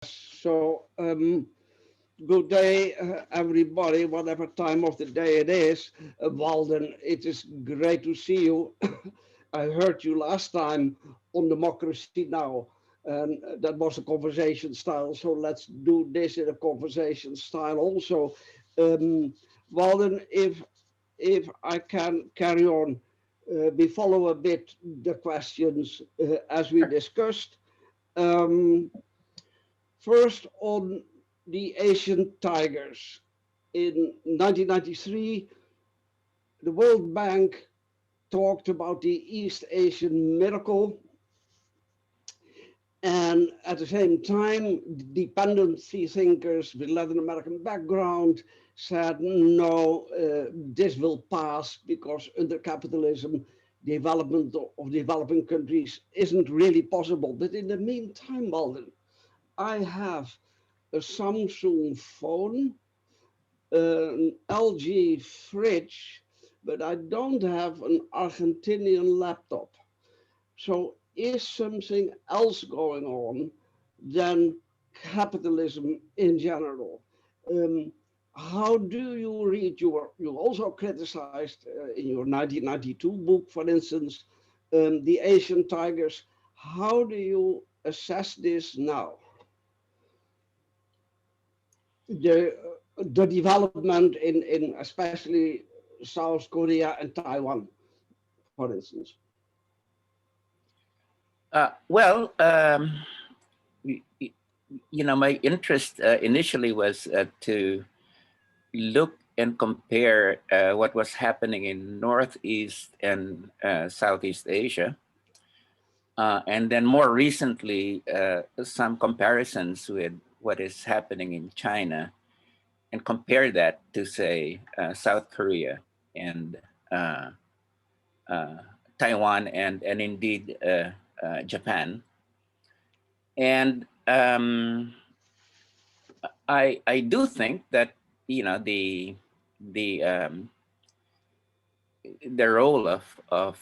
So, good day, everybody, whatever time of the day it is. Walden, it is great to see you. I heard you last time on democracy now, and that was a conversation style. So let's do this in a conversation style also. Um, Walden, if I can carry on, we follow a bit the questions as we discussed. Um, First, on the Asian tigers. In 1993, the World Bank talked about the East Asian miracle. And at the same time, dependency thinkers with Latin American background said, no, this will pass because under capitalism, development of developing countries isn't really possible. But in the meantime, Walden, I have a Samsung phone, an LG fridge, but I don't have an Argentinian laptop. So is something else going on than capitalism in general? Um, how do you read you also criticized in your 1992 book, for instance, the Asian tigers. How do you assess this now? The development in especially South Korea and Taiwan, for instance. Well, y- y- my interest initially was to look and compare what was happening in Northeast and Southeast Asia. And then more recently, some comparisons with what is happening in China and compare that to, say, South Korea and uh, uh, Taiwan and indeed Japan. And I do think that the um, the role of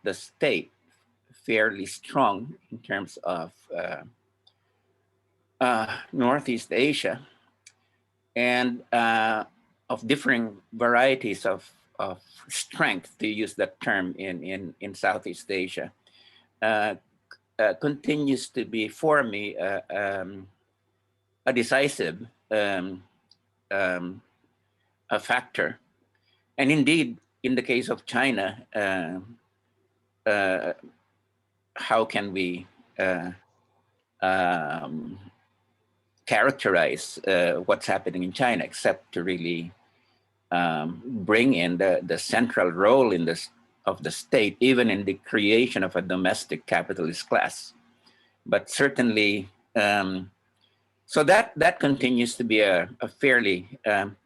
the state fairly strong in terms of Northeast Asia and of differing varieties of strength, to use that term, in Southeast Asia, uh, continues to be for me a decisive um, a factor. And indeed, in the case of China, uh, how can we um, characterize what's happening in China except to really bring in the central role in this of the state, even in the creation of a domestic capitalist class. But certainly, so that continues to be a fairly um,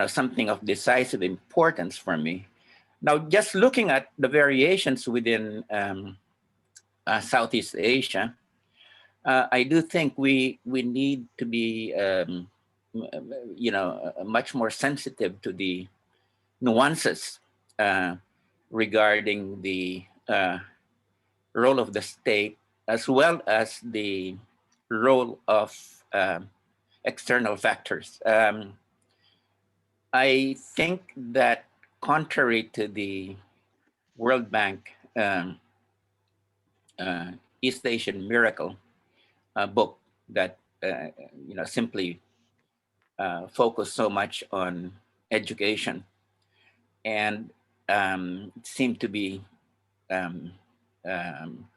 something of decisive importance for me. Now, just looking at the variations within Southeast Asia, I do think we need to be much more sensitive to the nuances regarding the role of the state, as well as the role of external factors. I think that, contrary to the World Bank uh, East Asian Miracle book that simply focused so much on education and seemed to be um, um,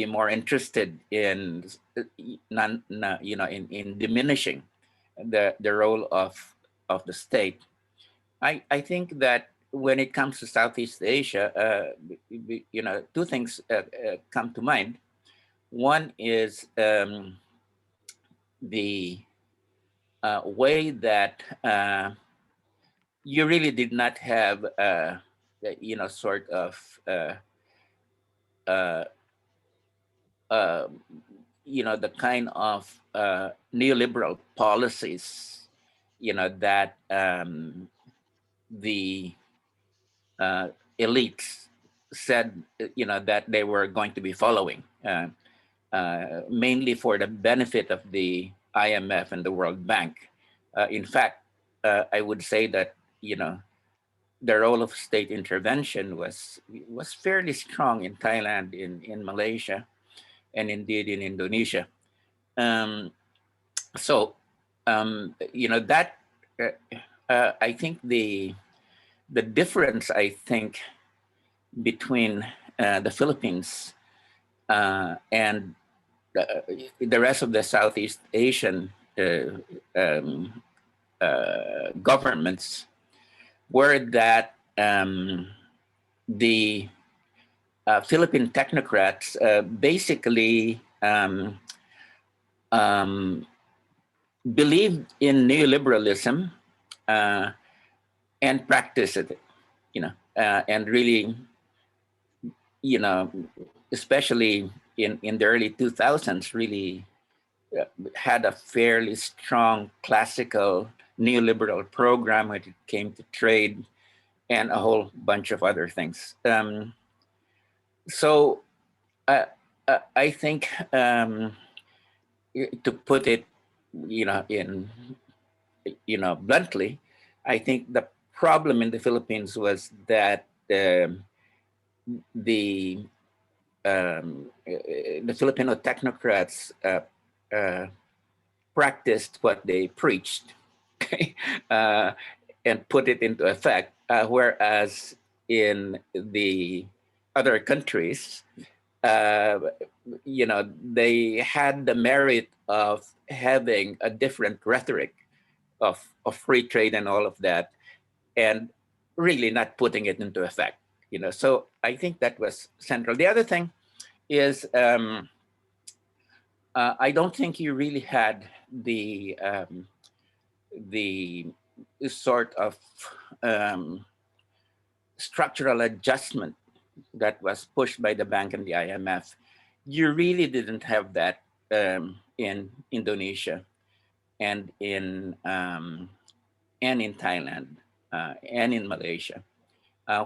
more interested in in diminishing the role of the state. I think that when it comes to Southeast Asia, two things come to mind. One is the way that you really did not have, sort of, uh, uh, the kind of neoliberal policies, that the elites said, that they were going to be following. mainly for the benefit of the IMF and the World Bank. In fact, I would say that, you know, the role of state intervention was fairly strong in Thailand, in Malaysia, and indeed in Indonesia. So, you know, that I think the difference, I think, between the Philippines and the rest of the Southeast Asian governments were that the Philippine technocrats basically believed in neoliberalism and practiced it, you know, and really, you know, especially in the early 2000s, really had a fairly strong classical neoliberal program when it came to trade and a whole bunch of other things. So I think, to put it, you know, bluntly, I think the problem in the Philippines was that the Filipino technocrats practiced what they preached, and put it into effect, whereas in the other countries, you know, they had the merit of having a different rhetoric of free trade and all of that, and really not putting it into effect, you know. So I think that was central. The other thing is, I don't think you really had the sort of structural adjustment that was pushed by the bank and the IMF. You really didn't have that in Indonesia and in Thailand and in Malaysia,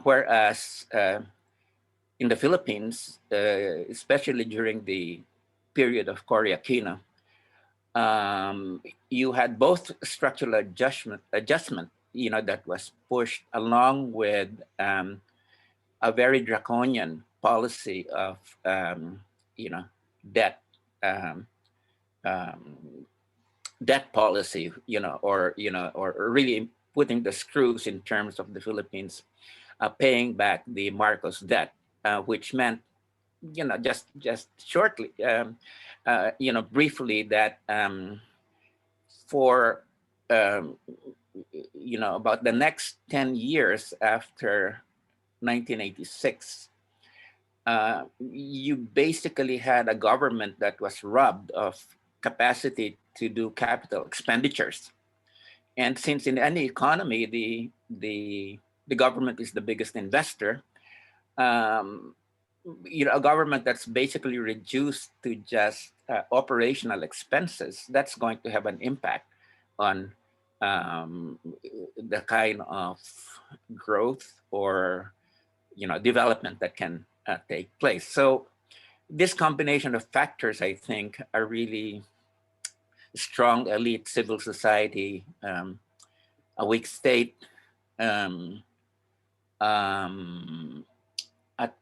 whereas in the Philippines, especially during the period of Cory Aquino, you had both structural adjustment, you know, that was pushed along with a very draconian policy of, you know, debt debt policy, you know, or really putting the screws in terms of the Philippines paying back the Marcos debt, which meant, you know, just shortly, you know, briefly, that for you know, about the next 10 years after 1986, you basically had a government that was robbed of capacity to do capital expenditures. And since in any economy, the government is the biggest investor, you know, a government that's basically reduced to just operational expenses, that's going to have an impact on the kind of growth or, you know, development that can take place. So this combination of factors, I think, are really strong elite civil society, a weak state, a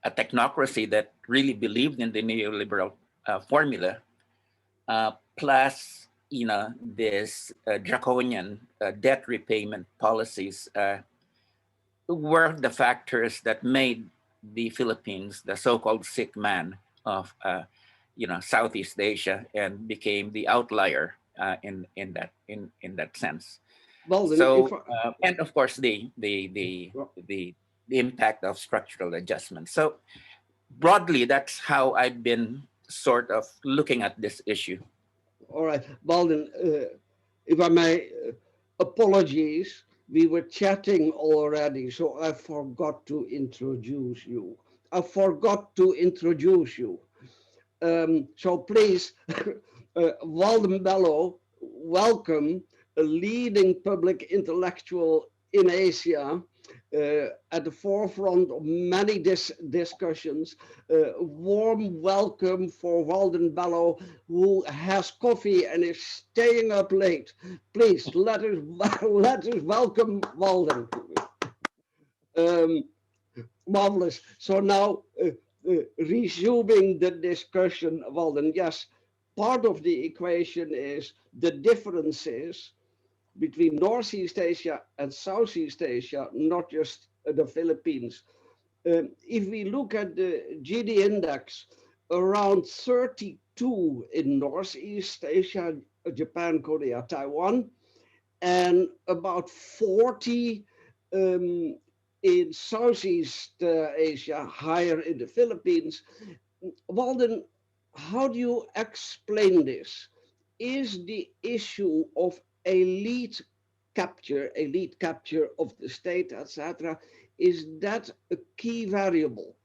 technocracy that really believed in the neoliberal formula, plus, you know, this draconian debt repayment policies, were the factors that made the Philippines the so-called sick man of, you know, Southeast Asia, and became the outlier in that sense. Well, then, So, and of course, the impact of structural adjustment. So broadly, that's how I've been sort of looking at this issue. all right, Walden, if I may, apologies. We were chatting already, so I forgot to introduce you. So please, Walden Bello, welcome, a leading public intellectual in Asia, at the forefront of many discussions. Warm welcome for Walden Bello, who has coffee and is staying up late. Please let us let us welcome Walden. Um, Marvelous. So now, resuming the discussion, Walden, yes, part of the equation is the differences between Northeast Asia and Southeast Asia, not just the Philippines. If we look at the GD index, around 32 in Northeast Asia, Japan, Korea, Taiwan, and about 40 in Southeast Asia, higher in the Philippines. Walden, how do you explain this? Is the issue of elite capture of the state, etc., is that a key variable?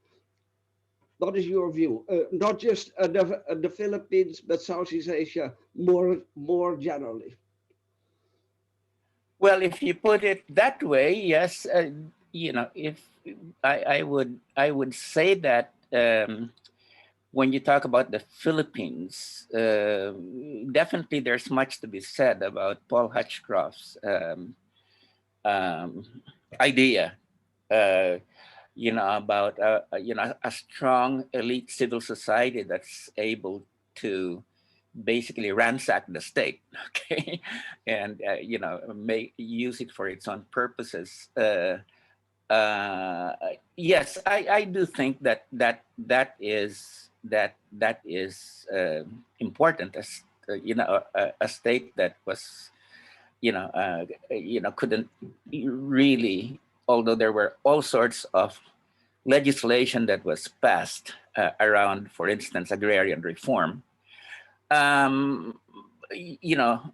What is your view? Not just the Philippines, but Southeast Asia more generally. Well, if you put it that way, yes, if I would say that when you talk about the Philippines, definitely there's much to be said about Paul Hutchcroft's um, idea, uh, about a strong elite civil society that's able to basically ransack the state, okay, and make use it for its own purposes. Yes, I do think that is important, as a state that was couldn't really, although there were all sorts of legislation that was passed around, for instance, agrarian reform. um, you know,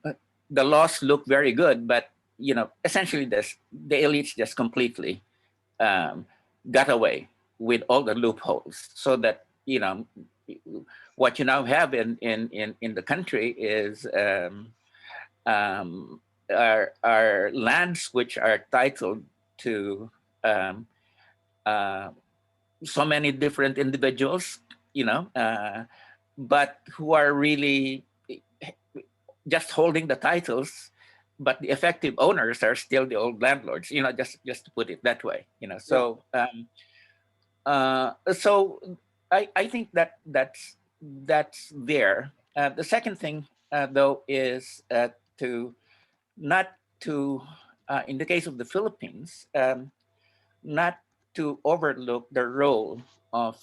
the laws look very good, but essentially the elites just completely um, got away with all the loopholes, so that what you now have in the country is are lands which are titled to um, uh, so many different individuals, but who are really just holding the titles, but the effective owners are still the old landlords. Just to put it that way. So so I think that's there. The second thing, though, is to not to in the case of the Philippines, not to overlook the role of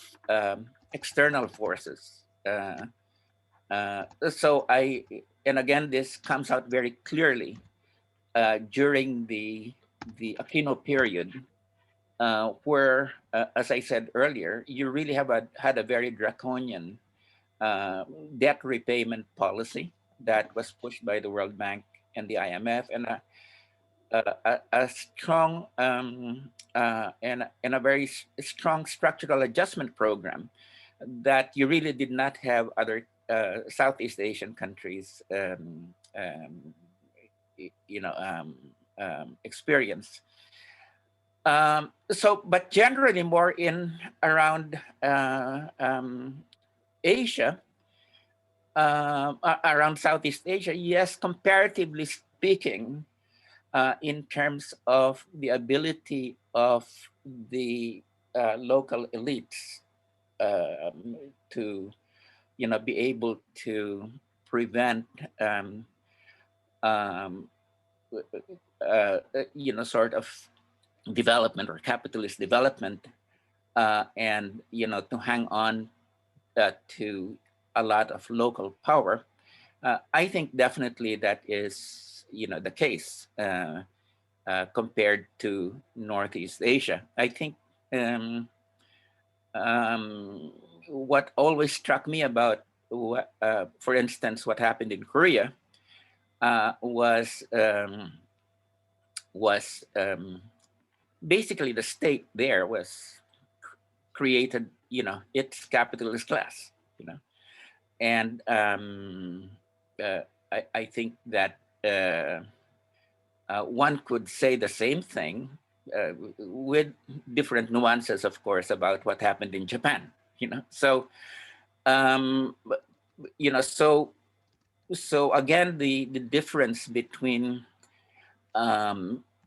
external forces. So and again, this comes out very clearly during the Aquino period, where, as I said earlier, you really had a very draconian uh, debt repayment policy that was pushed by the World Bank and the IMF, and a strong and a very strong structural adjustment program that you really did not have other Southeast Asian countries experience. But generally more in around Asia, around Southeast Asia, yes, comparatively speaking, in terms of the ability of the local elites to, be able to prevent, um, sort of development or capitalist development, and to hang on to a lot of local power. I think definitely that is the case compared to Northeast Asia. I think what always struck me about for instance, what happened in Korea was basically the state there was created, its capitalist class, and I think that one could say the same thing with different nuances, of course, about what happened in Japan. So but, so again, the difference between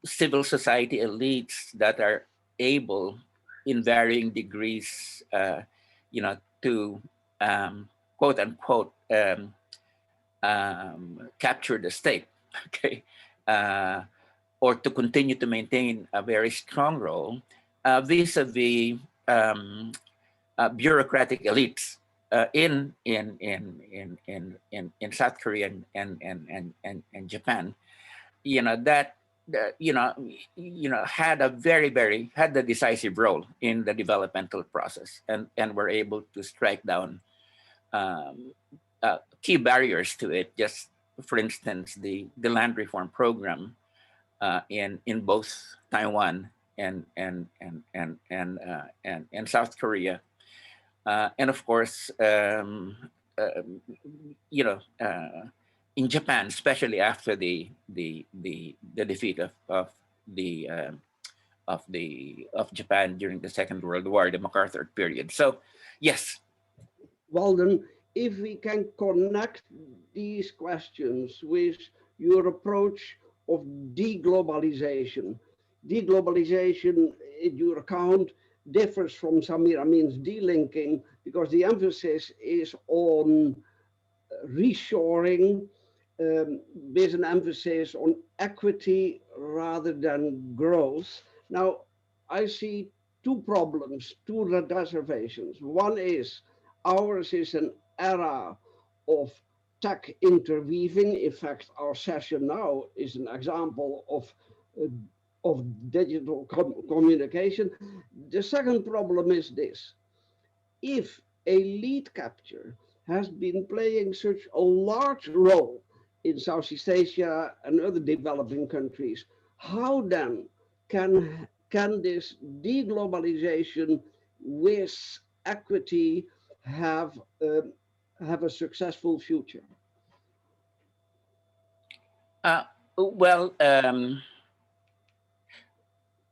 civil society elites that are able, in varying degrees, to quote unquote capture the state, okay, uh, or to continue to maintain a very strong role vis-a-vis bureaucratic elites in South Korea and Japan, that had a had the decisive role in the developmental process, and were able to strike down um, key barriers to it. Just for instance, the land reform program in both Taiwan and South Korea, and of course, you know, uh, in Japan, especially after the defeat the of Japan during the Second World War, the MacArthur period. So, yes. Walden, if we can connect these questions with your approach of deglobalization. Deglobalization, in your account, differs from Samir Amin's delinking because the emphasis is on reshoring, with an emphasis on equity rather than growth. Now, I see two problems, two reservations. One is ours is an era of tech interweaving. In fact, our session now is an example uh, of digital communication. The second problem is this: if a lead capture has been playing such a large role in Southeast Asia and other developing countries, how then can this deglobalization with equity have have a successful future? Uh, well,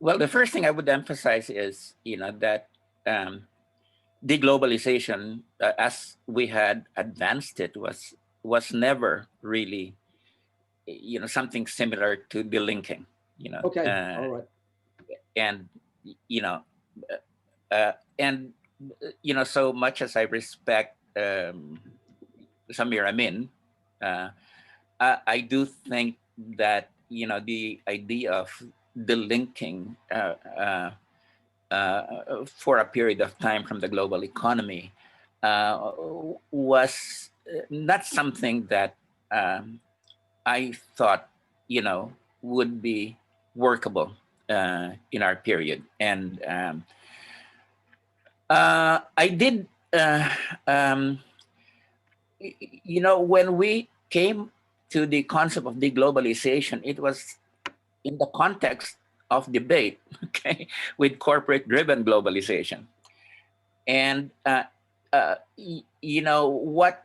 well, the first thing I would emphasize is, that um, deglobalization, as we had advanced it, was never really, something similar to delinking, Okay, all right. and you know, and so much as I respect Samir Amin, uh, I do think that the idea of delinking for a period of time from the global economy uh, was not something that I thought, would be workable in our period. And I did, um, when we came to the concept of deglobalization, it was in the context of debate, okay, with corporate-driven globalization. And what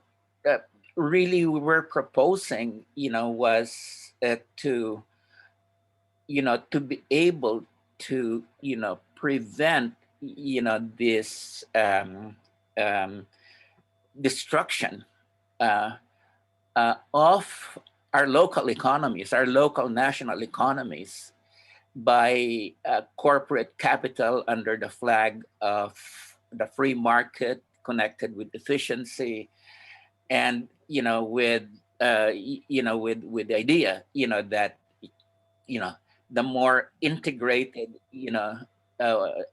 really we were proposing, was to be able to prevent this um, destruction uh, of our local economies, our local national economies, by corporate capital under the flag of the free market, connected with efficiency, and with with the idea that you know the more integrated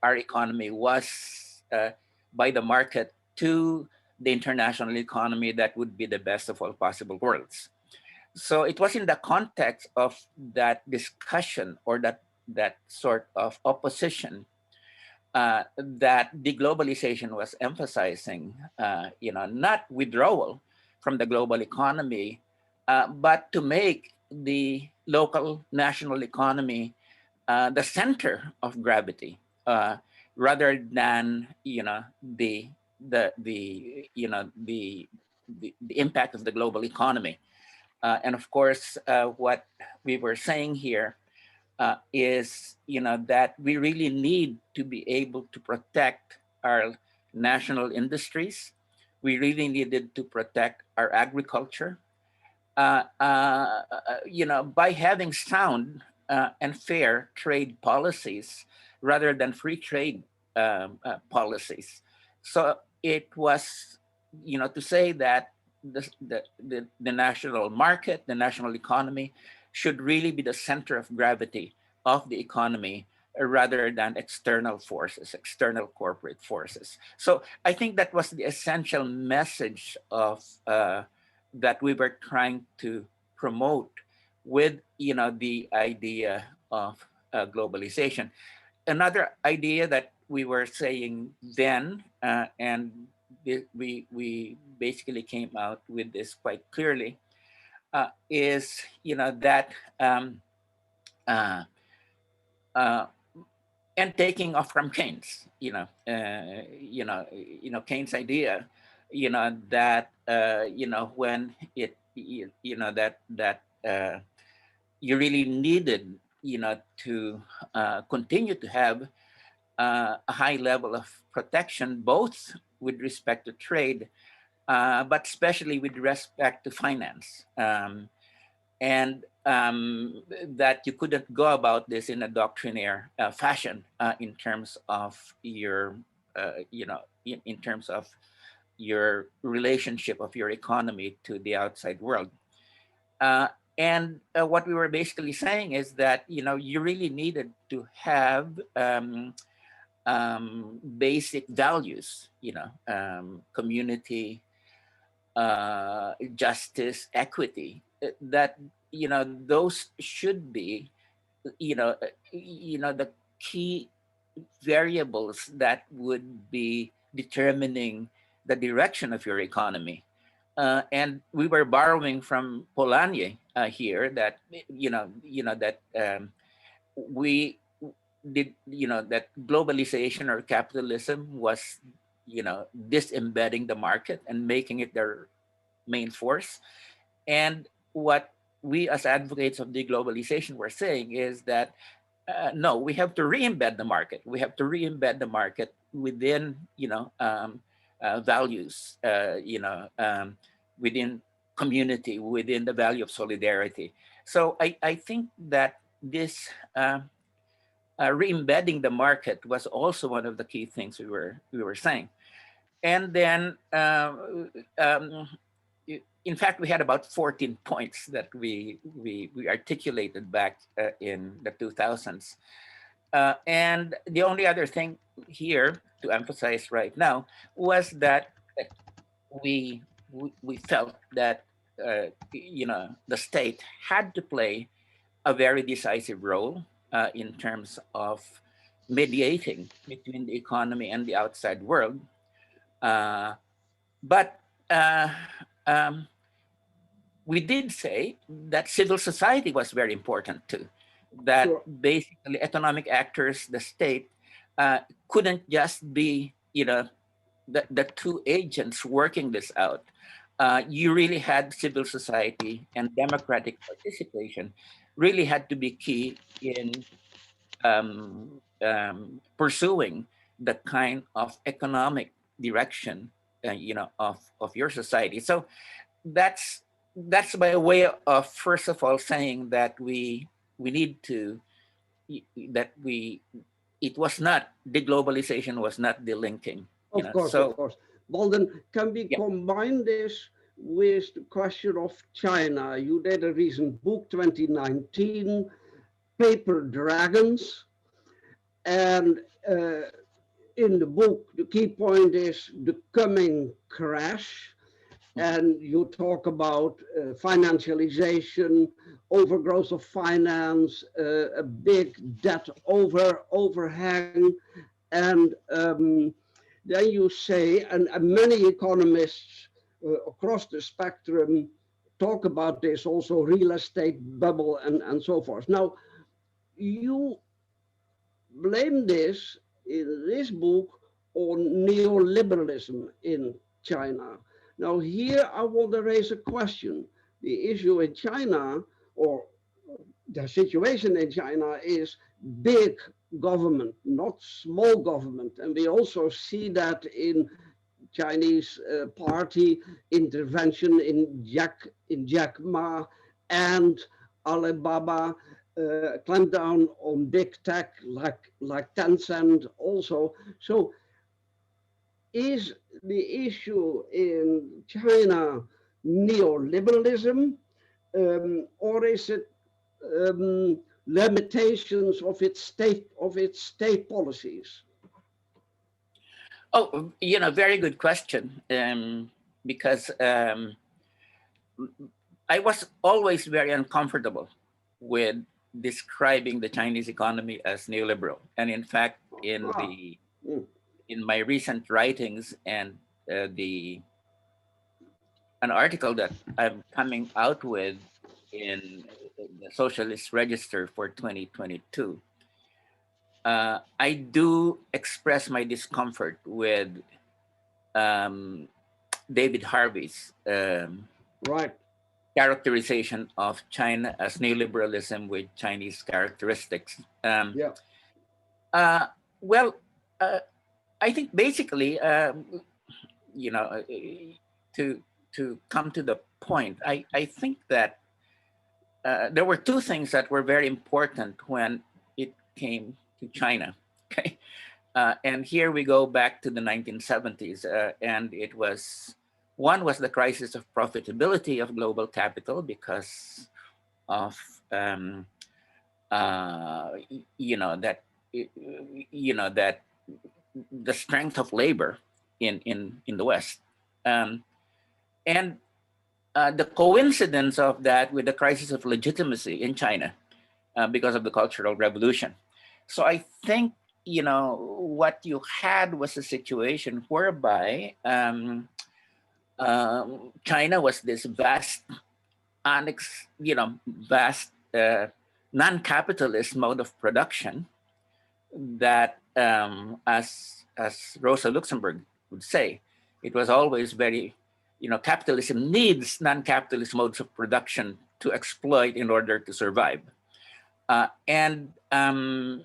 our economy was by the market to the international economy, that would be the best of all possible worlds. So it was in the context of that discussion, or that sort of opposition, that deglobalization was emphasizing, not withdrawal from the global economy, but to make the local national economy the center of gravity, rather than the impact of the global economy. And of course, what we were saying here is, that we really need to be able to protect our national industries. We really needed to protect our agriculture. By having sound and fair trade policies rather than free trade policies. So it was, to say that the national market, the national economy should really be the center of gravity of the economy rather than external forces, external corporate forces. So I think that was the essential message of that we were trying to promote with the idea of globalization. Another idea that we were saying then, and we basically came out with this quite clearly, is that uh, uh, and taking off from Keynes, Keynes' idea, that when that you really needed, to continue to have a high level of protection, both with respect to trade, but especially with respect to finance. And that you couldn't go about this in a doctrinaire fashion in terms of your, in terms of your relationship of your economy to the outside world. And what we were basically saying is that, you really needed to have basic values, community, justice, equity, that those should be the key variables that would be determining the direction of your economy. And we were borrowing from Polanyi here that that we did that globalization or capitalism was disembedding the market and making it their main force. And what we as advocates of deglobalization were saying is that no, we have to re-embed the market. We have to re-embed the market within values, within community, within the value of solidarity. So I think that this re-embedding the market was also one of the key things we were saying. And then in fact, we had about 14 points that we articulated back in the 2000s. And the only other thing here to emphasize right now was that we felt that the state had to play a very decisive role in terms of mediating between the economy and the outside world. But we did say that civil society was very important too. That Sure. basically economic actors, the state, couldn't just be the two agents working this out. You really had civil society and democratic participation really had to be key in pursuing the kind of economic direction, of your society. So that's by way of, first of all, saying that we need to that we it was not deglobalization was not the linking. Of course, of So course. Walden, can we yeah. combine this with the question of China? You did a recent book, 2019, Paper Dragons. And in the book, the key point is the coming crash. And you talk about financialization, overgrowth of finance, a big debt overhang, and then you say, and many economists across the spectrum talk about this, also real estate bubble and so forth. Now, you blame this in this book on neoliberalism in China. Now, here I want to raise a question. The issue in China, or the situation in China is big government, not small government. And we also see that in Chinese party intervention in Jack Ma and Alibaba clampdown on big tech like Tencent also. So is the issue in China neoliberalism, or is it limitations of its state policies? Oh, very good question. Because I was always very uncomfortable with describing the Chinese economy as neoliberal, and in fact, Ah, mm, in my recent writings and the an article that I'm coming out with in the Socialist Register for 2022, I do express my discomfort with um, David Harvey's right. characterization of China as neoliberalism with Chinese characteristics. Yeah. Uh, well, uh, I think basically, you know, uh, to come to the point, I think that there were two things that were very important when it came to China. Okay, and here we go back to the 1970s, and it was one was the crisis of profitability of global capital because of that that the strength of labor in the West, um, and the coincidence of that with the crisis of legitimacy in China because of the Cultural Revolution. So I think what you had was a situation whereby China was this vast, vast non-capitalist mode of production that, as Rosa Luxemburg would say, it was always very, capitalism needs non-capitalist modes of production to exploit in order to survive. And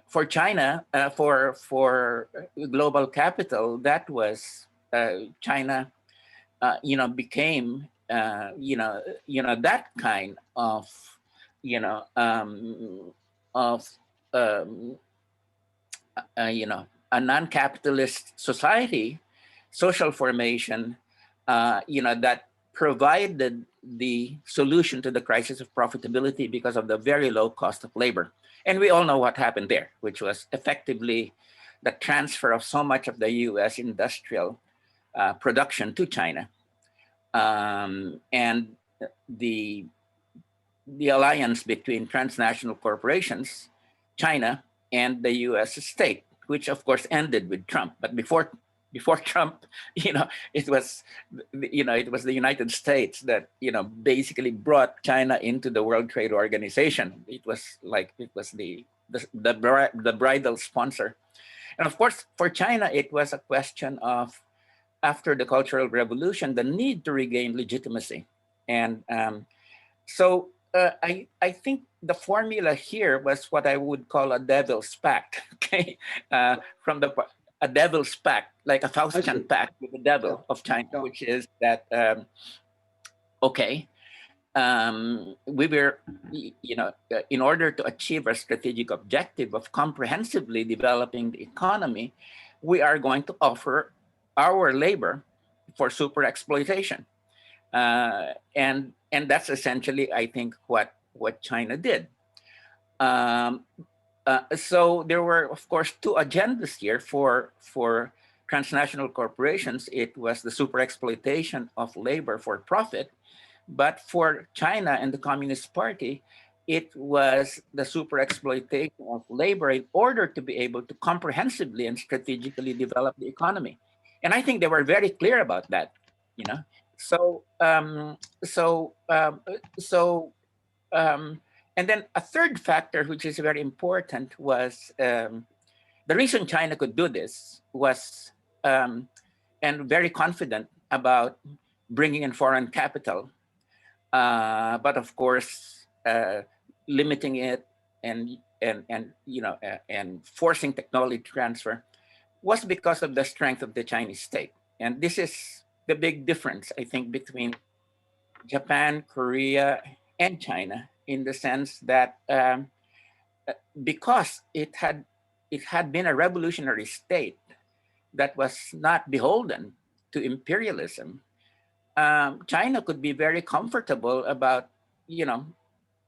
for China, for global capital, that was China. Became that kind of you know of um, a non-capitalist society, social formation, that provided the solution to the crisis of profitability because of the very low cost of labor. And we all know what happened there, which was effectively the transfer of so much of the U.S. industrial production to China, and the alliance between transnational corporations, China, and the U.S. state, which of course ended with Trump. But before Trump, it was the United States that basically brought China into the World Trade Organization. It was the bridal sponsor, and of course for China it was a question of, after the Cultural Revolution, the need to regain legitimacy. And so I think the formula here was what I would call a devil's pact. Okay, from a devil's pact, like a Faustian pact with the Yeah. devil of China, Yeah. which is that okay, we were, in order to achieve our strategic objective of comprehensively developing the economy, we are going to offer our labor for super exploitation, and that's essentially, I think, what China did. Um, so there were, of course, two agendas here for transnational corporations. It was the super exploitation of labor for profit, but for China and the Communist Party, it was the super exploitation of labor in order to be able to comprehensively and strategically develop the economy. And I think they were very clear about that, you know. So, so, so, and then a third factor, which is very important, was the reason China could do this was, and very confident about bringing in foreign capital, but of course, limiting it and and forcing technology transfer was because of the strength of the Chinese state. And this is the big difference, I think, between Japan, Korea, and China, in the sense that because it had been a revolutionary state that was not beholden to imperialism, China could be very comfortable about,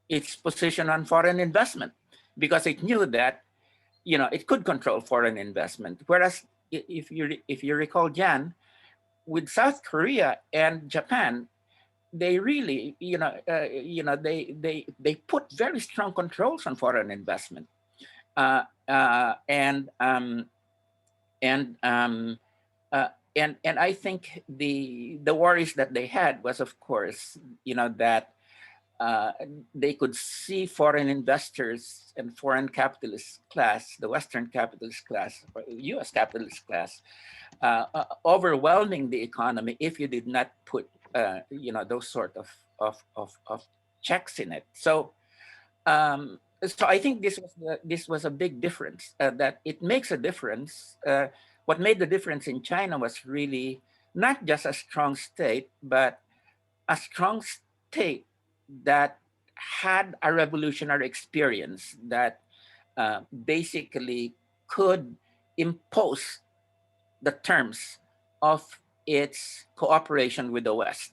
its position on foreign investment, because it knew that, it could control foreign investment. Whereas, if you recall, Jan, with South Korea and Japan, they really, they put very strong controls on foreign investment, uh, uh, and um, and um, and I think the worries that they had was, of course, that uh, they could see foreign investors and foreign capitalist class, the Western capitalist class, or U.S. capitalist class, overwhelming the economy if you did not put, those sort of checks in it. So I think this was a big difference. That it makes a difference. What made the difference in China was really not just a strong state, but a strong state that had a revolutionary experience, that basically could impose the terms of its cooperation with the West,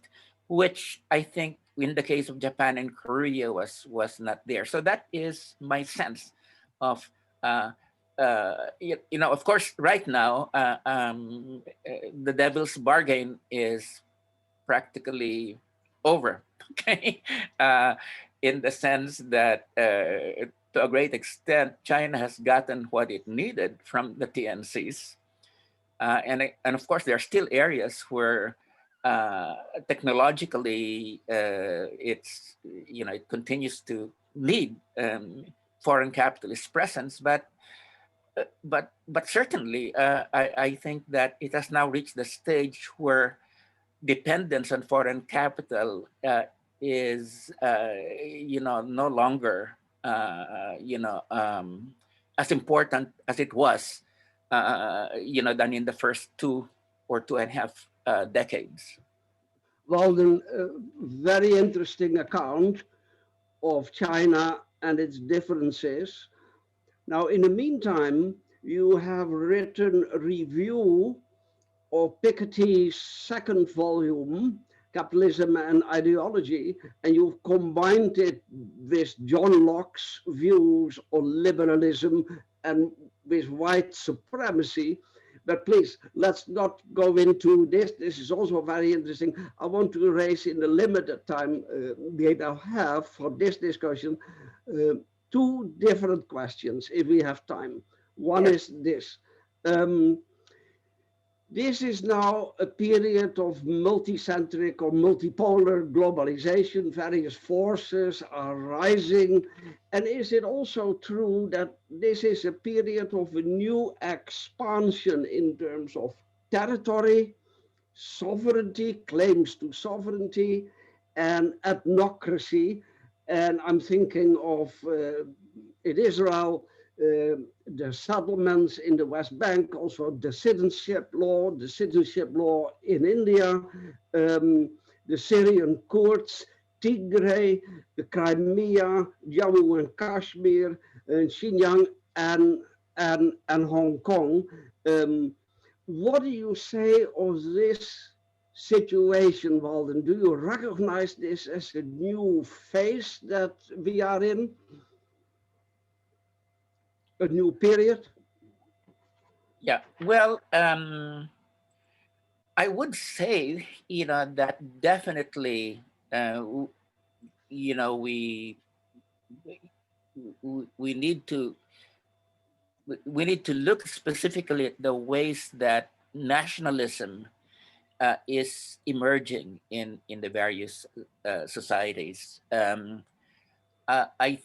which I think in the case of Japan and Korea was not there. So that is my sense of, of course, right now, the devil's bargain is practically over, okay? In the sense that, to a great extent, China has gotten what it needed from the TNCs. And of course, there are still areas where technologically it continues to need foreign capitalist presence, but certainly I think that it has now reached the stage where dependence on foreign capital is no longer as important as it was than in the first 2 or 2.5 decades. Walden, very interesting account of China and its differences. Now, in the meantime, you have written a review of Piketty's second volume, Capitalism and Ideology, and you've combined it with John Locke's views on liberalism and with white supremacy. But please, let's not go into this. This is also very interesting. I want to raise, in the limited time we now have for this discussion, uh, two different questions, if we have time. One Yes. is this. Um, this is now a period of multicentric or multipolar globalization. Various forces are rising. And is it also true that this is a period of a new expansion in terms of territory, sovereignty, claims to sovereignty, and ethnocracy? And I'm thinking of in Israel, the settlements in the West Bank, also the citizenship law in India, the Syrian Kurds, Tigray, the Crimea, Jammu and Kashmir, Xinjiang, and Hong Kong. What do you say of this situation, Walden? Do you recognize this as a new phase that we are in? A new period? Yeah. Well, I would say, that definitely, you know, we we need to look specifically at the ways that nationalism is emerging in the various societies. I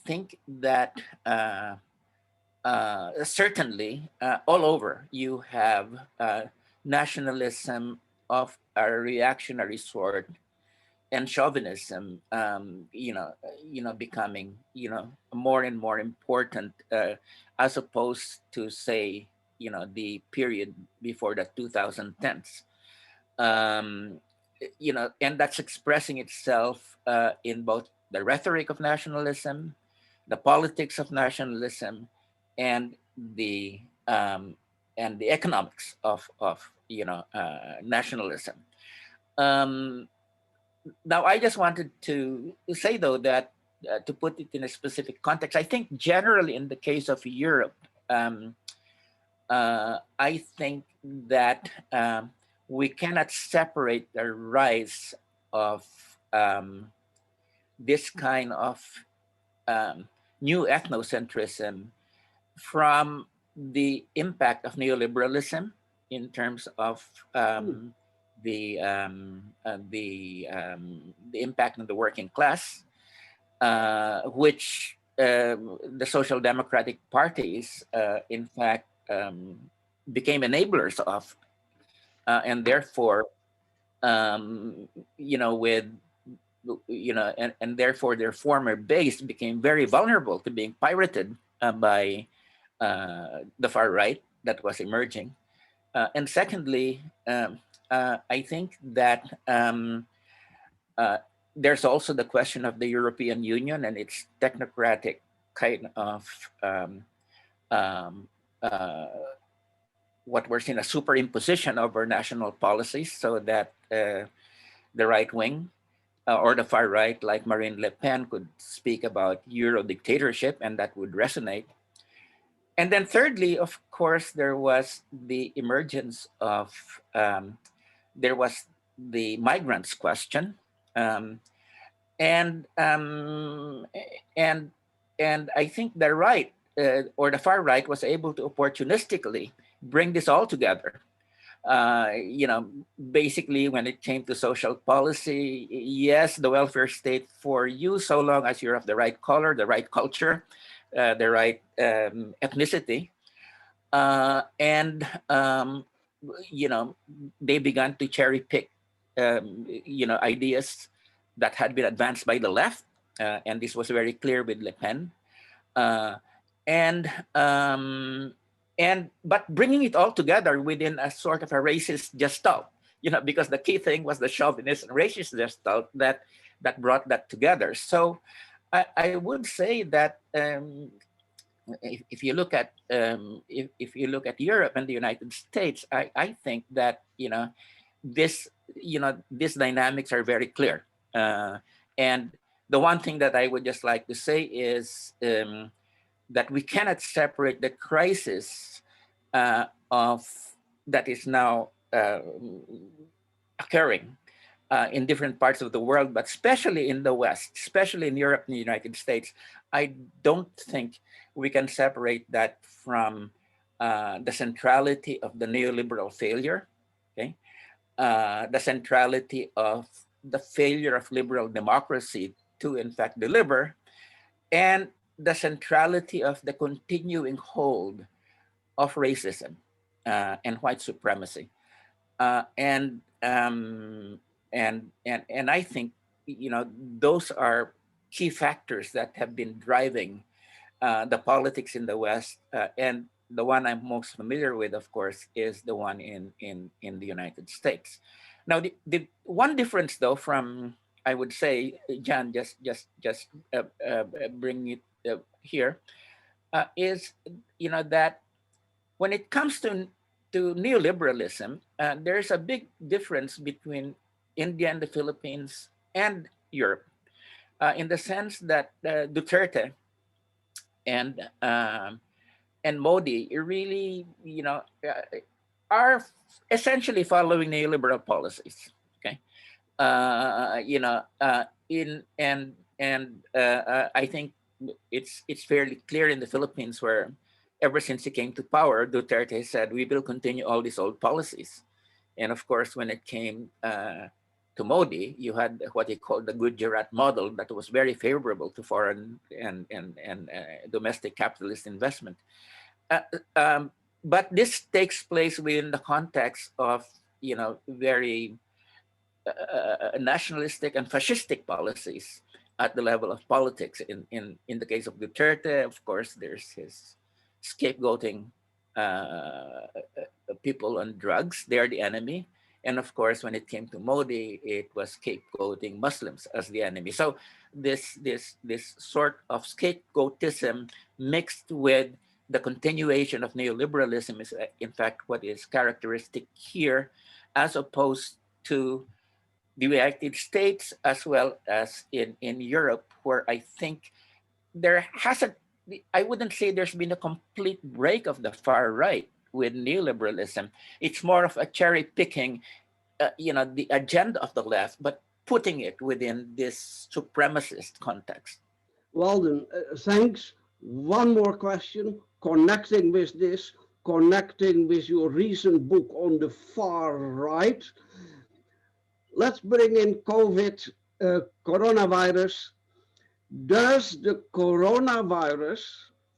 think that certainly all over you have nationalism of a reactionary sort, and chauvinism, becoming, more and more important, as opposed to, say, the period before the 2010s. um, and that's expressing itself in both the rhetoric of nationalism, the politics of nationalism, and the um, economics of nationalism. Um, Now, I just wanted to say, though, that to put it in a specific context, I think generally in the case of Europe, um, I think that we cannot separate the rise of this kind of um, new ethnocentrism from the impact of neoliberalism in terms of the impact on the working class, which the social democratic parties, in fact, became enablers of, and therefore, with and therefore their former base became very vulnerable to being pirated by the far right that was emerging. And secondly, I think that there's also the question of the European Union and its technocratic kind of um, uh, what we're seeing, a superimposition over national policies, so that the right wing or the far right, like Marine Le Pen, could speak about Euro dictatorship, and that would resonate. And then thirdly, of course, there was the emergence of, there was the migrants question. Um, and, um, and, and I think the right or the far right was able to opportunistically bring this all together. Basically, when it came to social policy, yes, the welfare state for you, so long as you're of the right color, the right culture, the right ethnicity. And they began to cherry pick, ideas that had been advanced by the left. And this was very clear with Le Pen. Uh, and but bringing it all together within a sort of a racist gestalt, because the key thing was the chauvinist and racist gestalt that brought that together. So I would say that if you look at if you look at Europe and the United States, I think that this these dynamics are very clear. And the one thing that I would just like to say is that we cannot separate the crisis of that is now occurring in different parts of the world, but especially in the West, especially in Europe and the United States. I don't think we can separate that from the centrality of the neoliberal failure, okay? The centrality of the failure of liberal democracy to, in fact, deliver, and the centrality of the continuing hold of racism and white supremacy. And I think those are key factors that have been driving the politics in the West. And the one I'm most familiar with, of course, is the one in the United States. Now, the one difference, though, from, I would say, John, just bring it here, is that when it comes to neoliberalism, there's a big difference between India and the Philippines and Europe, in the sense that Duterte and Modi really, are essentially following neoliberal policies. Okay, I think it's fairly clear in the Philippines, where ever since he came to power, Duterte said, we will continue all these old policies. And of course, when it came to Modi, you had what he called the Gujarat model that was very favorable to foreign and domestic capitalist investment. But this takes place within the context of, very nationalistic and fascistic policies at the level of politics. In the case of Duterte, of course, there's his scapegoating people on drugs. They're the enemy. And of course, when it came to Modi, it was scapegoating Muslims as the enemy. So this sort of scapegoatism mixed with the continuation of neoliberalism is in fact what is characteristic here, as opposed to the United States as well as in Europe, where I think there hasn't, I wouldn't say there's been a complete break of the far right with neoliberalism. It's more of a cherry picking, the agenda of the left, but putting it within this supremacist context. Walden, thanks. One more question, connecting with this, connecting with your recent book on the far right. Let's bring in COVID, coronavirus. Does the coronavirus,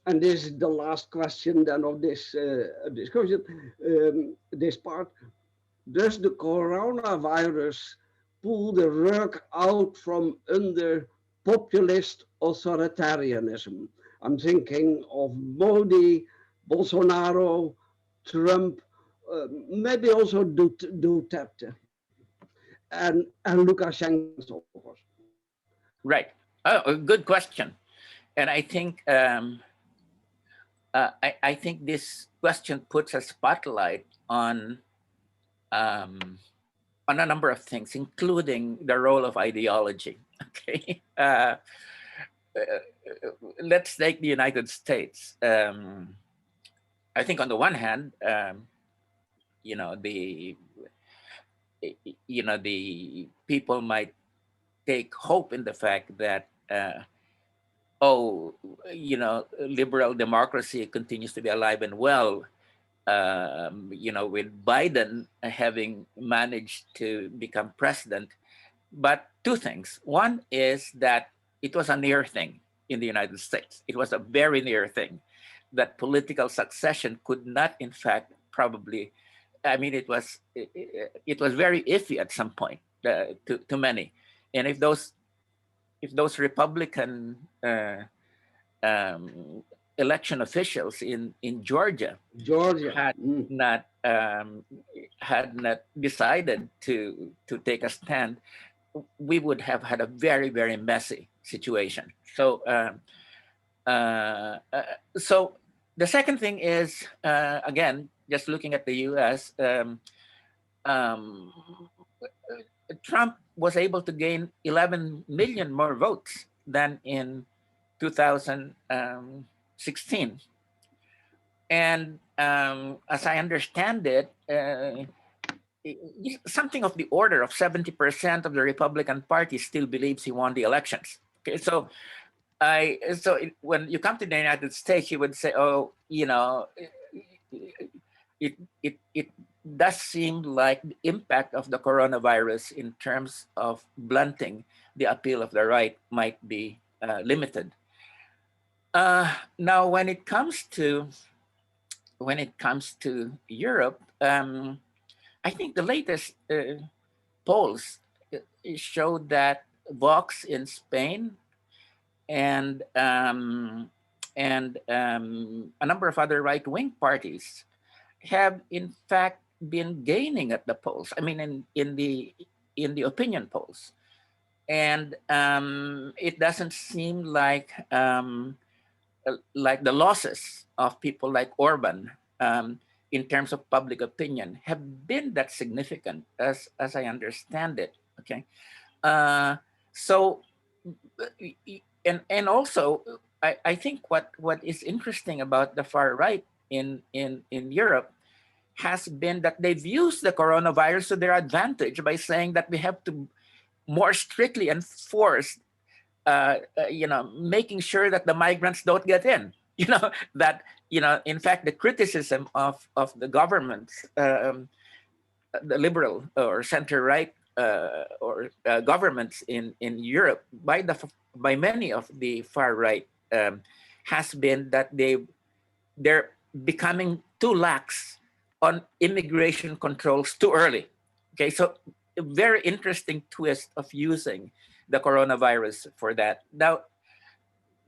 and this is the last question then of this discussion, this part, does the coronavirus pull the rug out from under populist authoritarianism? I'm thinking of Modi, Bolsonaro, Trump, maybe also Duterte, and Lukashenko and so forth. Right. Oh, a good question. And I think I think this question puts a spotlight on a number of things, including the role of ideology. Okay. Let's take the United States. I think on the one hand, the people might take hope in the fact that liberal democracy continues to be alive and well. With Biden having managed to become president. But two things. One is that it was a near thing in the United States. It was a very near thing that political succession could not, in fact, probably. I mean, it was very iffy at some point to many, and if those Republican election officials in Georgia had not decided to take a stand, we would have had a very, very messy situation. So so the second thing is, again, just looking at the U.S., Trump was able to gain 11 million more votes than in 2016. And as I understand it, something of the order of 70% of the Republican Party still believes he won the elections. Okay, so when you come to the United States, you would say, oh, it does seem like the impact of the coronavirus in terms of blunting the appeal of the right might be limited. Now, when it comes to Europe, I think the latest polls showed that Vox in Spain and a number of other right-wing parties have in fact been gaining at the polls. I mean, in the opinion polls, and it doesn't seem like the losses of people like Orban in terms of public opinion have been that significant, as I understand it. Okay, so and also I think what is interesting about the far right in Europe has been that they've used the coronavirus to their advantage by saying that we have to more strictly enforce making sure that the migrants don't get in. That in fact the criticism of the governments, the liberal or center right governments in Europe by many of the far right has been that they're becoming too lax on immigration controls too early. Okay, so a very interesting twist of using the coronavirus for that. Now,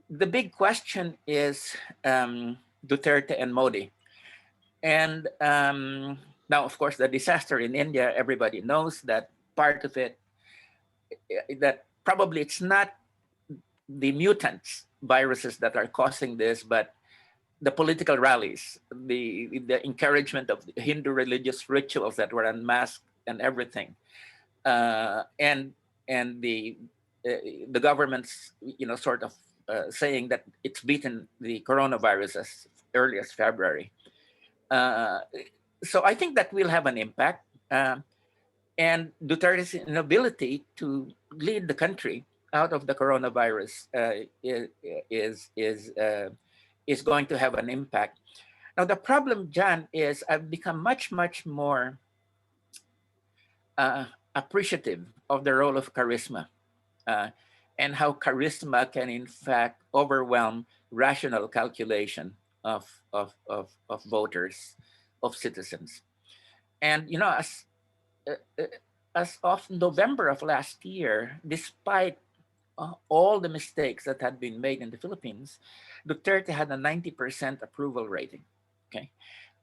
the big question is Duterte and Modi. And now, of course, the disaster in India, everybody knows that part of it, that probably it's not the mutants viruses that are causing this, but the political rallies, the encouragement of Hindu religious rituals that were unmasked and everything, and the government's sort of saying that it's beaten the coronavirus as early as February. So I think that will have an impact, and Duterte's inability to lead the country out of the coronavirus is going to have an impact. Now, the problem, John, is I've become much more appreciative of the role of charisma, and how charisma can, in fact, overwhelm rational calculation of voters, of citizens. And as of November of last year, despite all the mistakes that had been made in the Philippines, Duterte had a 90% approval rating. Okay,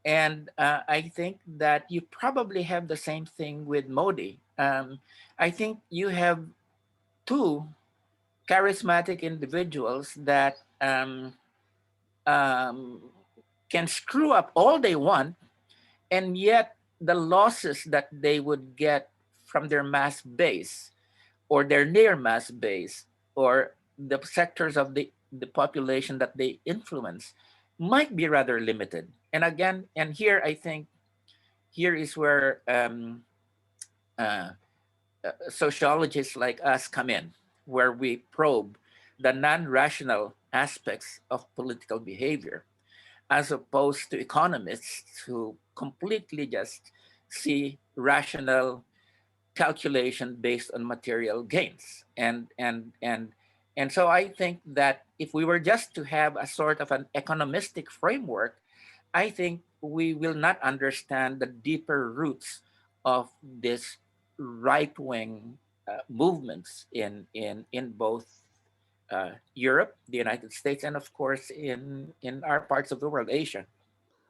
and I think that you probably have the same thing with Modi. I think you have two charismatic individuals that can screw up all they want, and yet the losses that they would get from their mass base or their near mass base or the sectors of the population that they influence might be rather limited. And again, and here I think here is where sociologists like us come in, where we probe the non-rational aspects of political behavior, as opposed to economists who completely just see rational calculation based on material gains. And so I think that if we were just to have a sort of an economistic framework, I think we will not understand the deeper roots of this right-wing movements in both Europe, the United States, and of course in our parts of the world, Asia.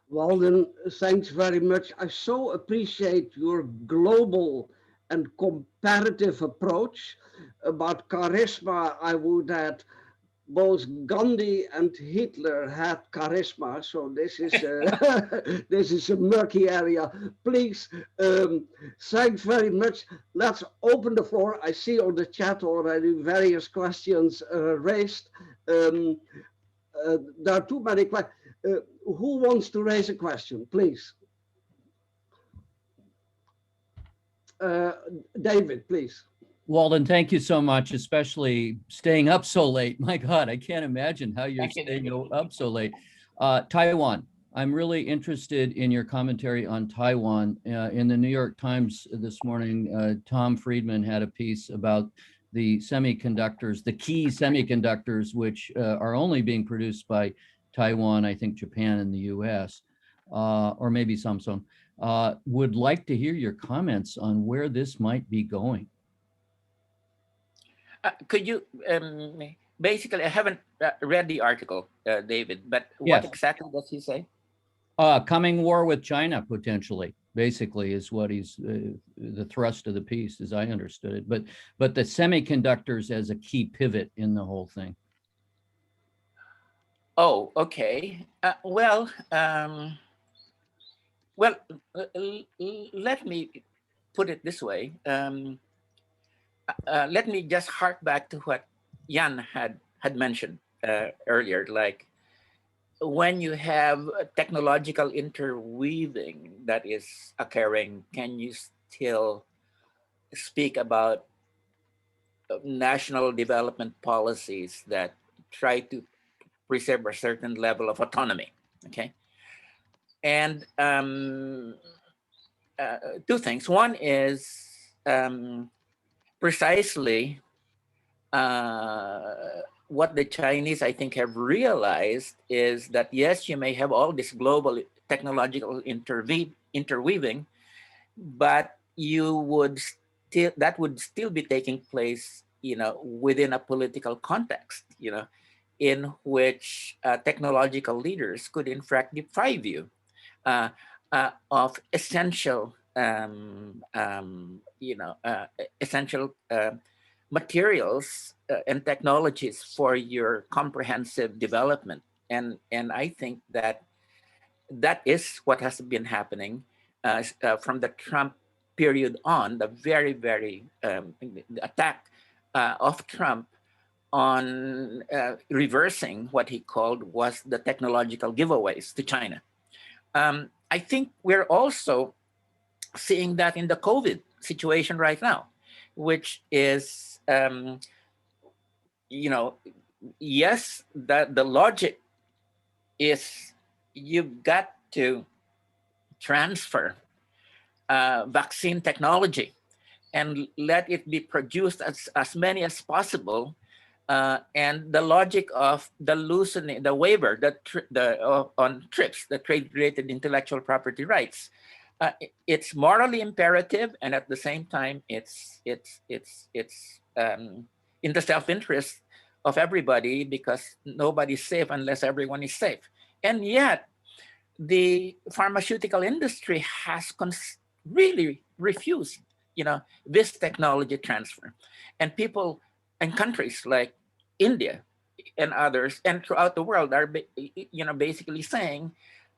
Walden, thanks very much. I so appreciate your global and comparative approach. About charisma, I would add both Gandhi and Hitler had charisma, so this is this is a murky area. Please, thanks very much. Let's open the floor. I see on the chat already various questions raised. There are too many questions. Who wants to raise a question, please? David, please. Walden, thank you so much, especially staying up so late. My God, I can't imagine how you're staying up so late. Taiwan, I'm really interested in your commentary on Taiwan. In the New York Times this morning, Tom Friedman had a piece about the semiconductors, the key semiconductors, which are only being produced by Taiwan, I think Japan and the US, or maybe Samsung. Would like to hear your comments on where this might be going. Could you, basically, I haven't read the article, David, but what exactly does he say? Coming war with China, potentially, basically, is what he's, the thrust of the piece, as I understood it. But the semiconductors as a key pivot in the whole thing. Oh, okay. Well, let me put it this way. Let me just hark back to what Jan had mentioned earlier, like when you have technological interweaving that is occurring, can you still speak about national development policies that try to preserve a certain level of autonomy? Okay. And two things. One is precisely what the Chinese, I think, have realized is that, yes, you may have all this global technological interweaving, but you would that would still be taking place, within a political context, in which technological leaders could in fact deprive you uh, of essential, essential materials and technologies for your comprehensive development. And I think that that is what has been happening from the Trump period on, the very, very the attack of Trump on reversing what he called was the technological giveaways to China. I think we're also seeing that in the COVID situation right now, which is, yes, the logic is you've got to transfer vaccine technology and let it be produced as many as possible. And the logic of the loosening, the waiver, on TRIPS, the trade-related intellectual property rights, it's morally imperative, and at the same time, it's in the self-interest of everybody, because nobody's safe unless everyone is safe. And yet, the pharmaceutical industry has really refused, this technology transfer, and people and countries like India and others and throughout the world are, basically saying,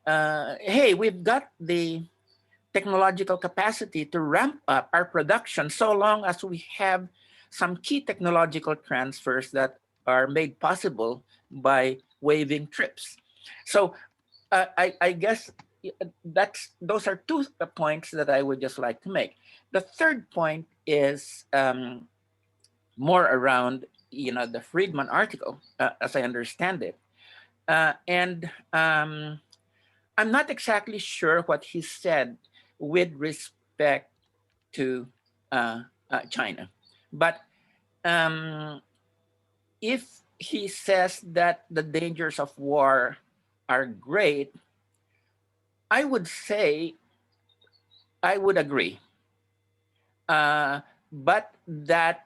"Hey, we've got the technological capacity to ramp up our production so long as we have some key technological transfers that are made possible by waiving TRIPS." So I guess those are two points that I would just like to make. The third point is more around the Friedman article, as I understand it, and I'm not exactly sure what he said with respect to China, but if he says that the dangers of war are great, I would say I would agree, but that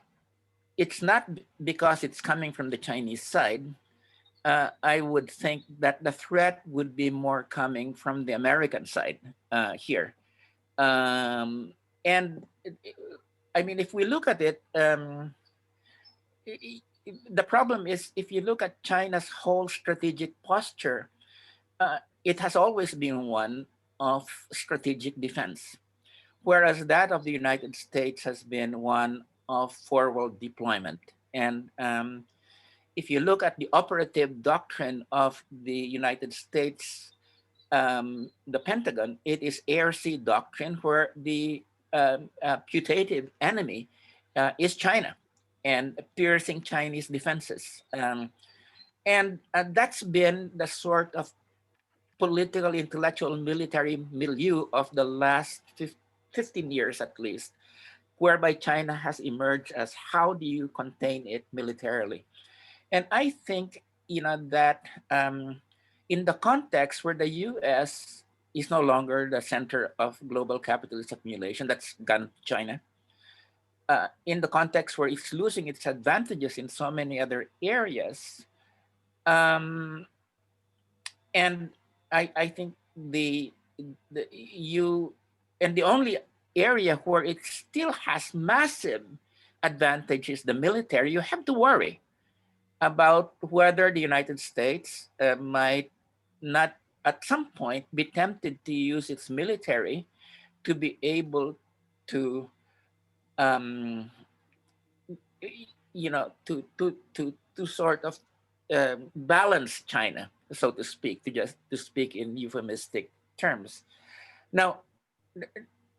it's not because it's coming from the Chinese side. I would think that the threat would be more coming from the American side here. And I mean, if we look at it, the problem is if you look at China's whole strategic posture, it has always been one of strategic defense, whereas that of the United States has been one of forward deployment. And if you look at the operative doctrine of the United States, the Pentagon, it is air-sea doctrine, where the putative enemy is China and piercing Chinese defenses. And that's been the sort of political, intellectual, military milieu of the last 15 years at least, whereby China has emerged as how do you contain it militarily. And I think, that in the context where the US is no longer the center of global capitalist accumulation, that's gone to China, in the context where it's losing its advantages in so many other areas, and I think the only area where it still has massive advantage is the military. You have to worry about whether the United States might not at some point be tempted to use its military to be able to to sort of balance China, so to speak, to speak in euphemistic terms. Now,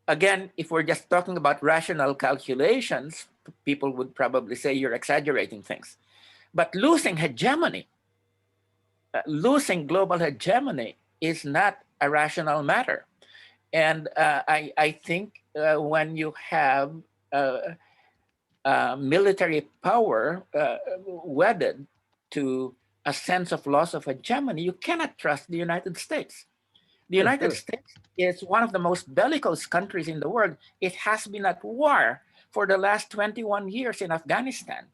again, if we're just talking about rational calculations, people would probably say you're exaggerating things. But losing hegemony, losing global hegemony is not a rational matter. And I think when you have military power wedded to a sense of loss of hegemony, you cannot trust the United States. The United States is one of the most bellicose countries in the world. It has been at war for the last 21 years in Afghanistan.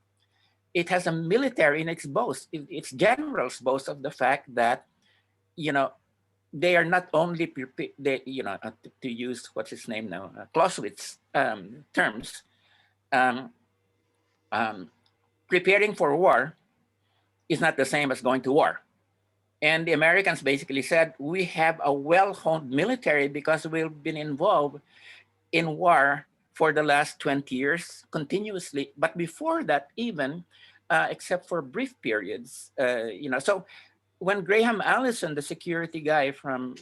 It has a military in its boast. Its generals boast of the fact that, they are not only to use what's his name now, Clausewitz terms, preparing for war is not the same as going to war. And the Americans basically said, we have a well-honed military because we've been involved in war for the last 20 years continuously. But before that, even, except for brief periods, so when Graham Allison, the security guy from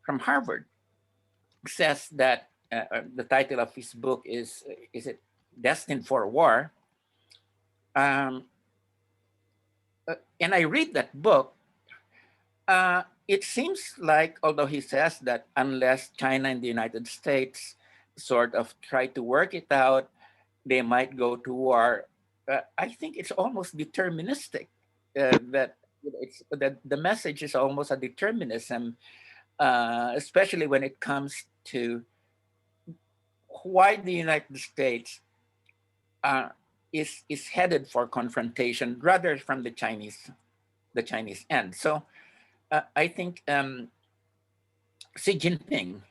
Harvard, says that the title of his book is it Destined for War? And I read that book. It seems like, although he says that unless China and the United States sort of try to work it out, they might go to war. I think it's almost deterministic. That the message is almost a determinism, especially when it comes to why the United States is headed for confrontation rather from the Chinese end. So I think Xi Jinping,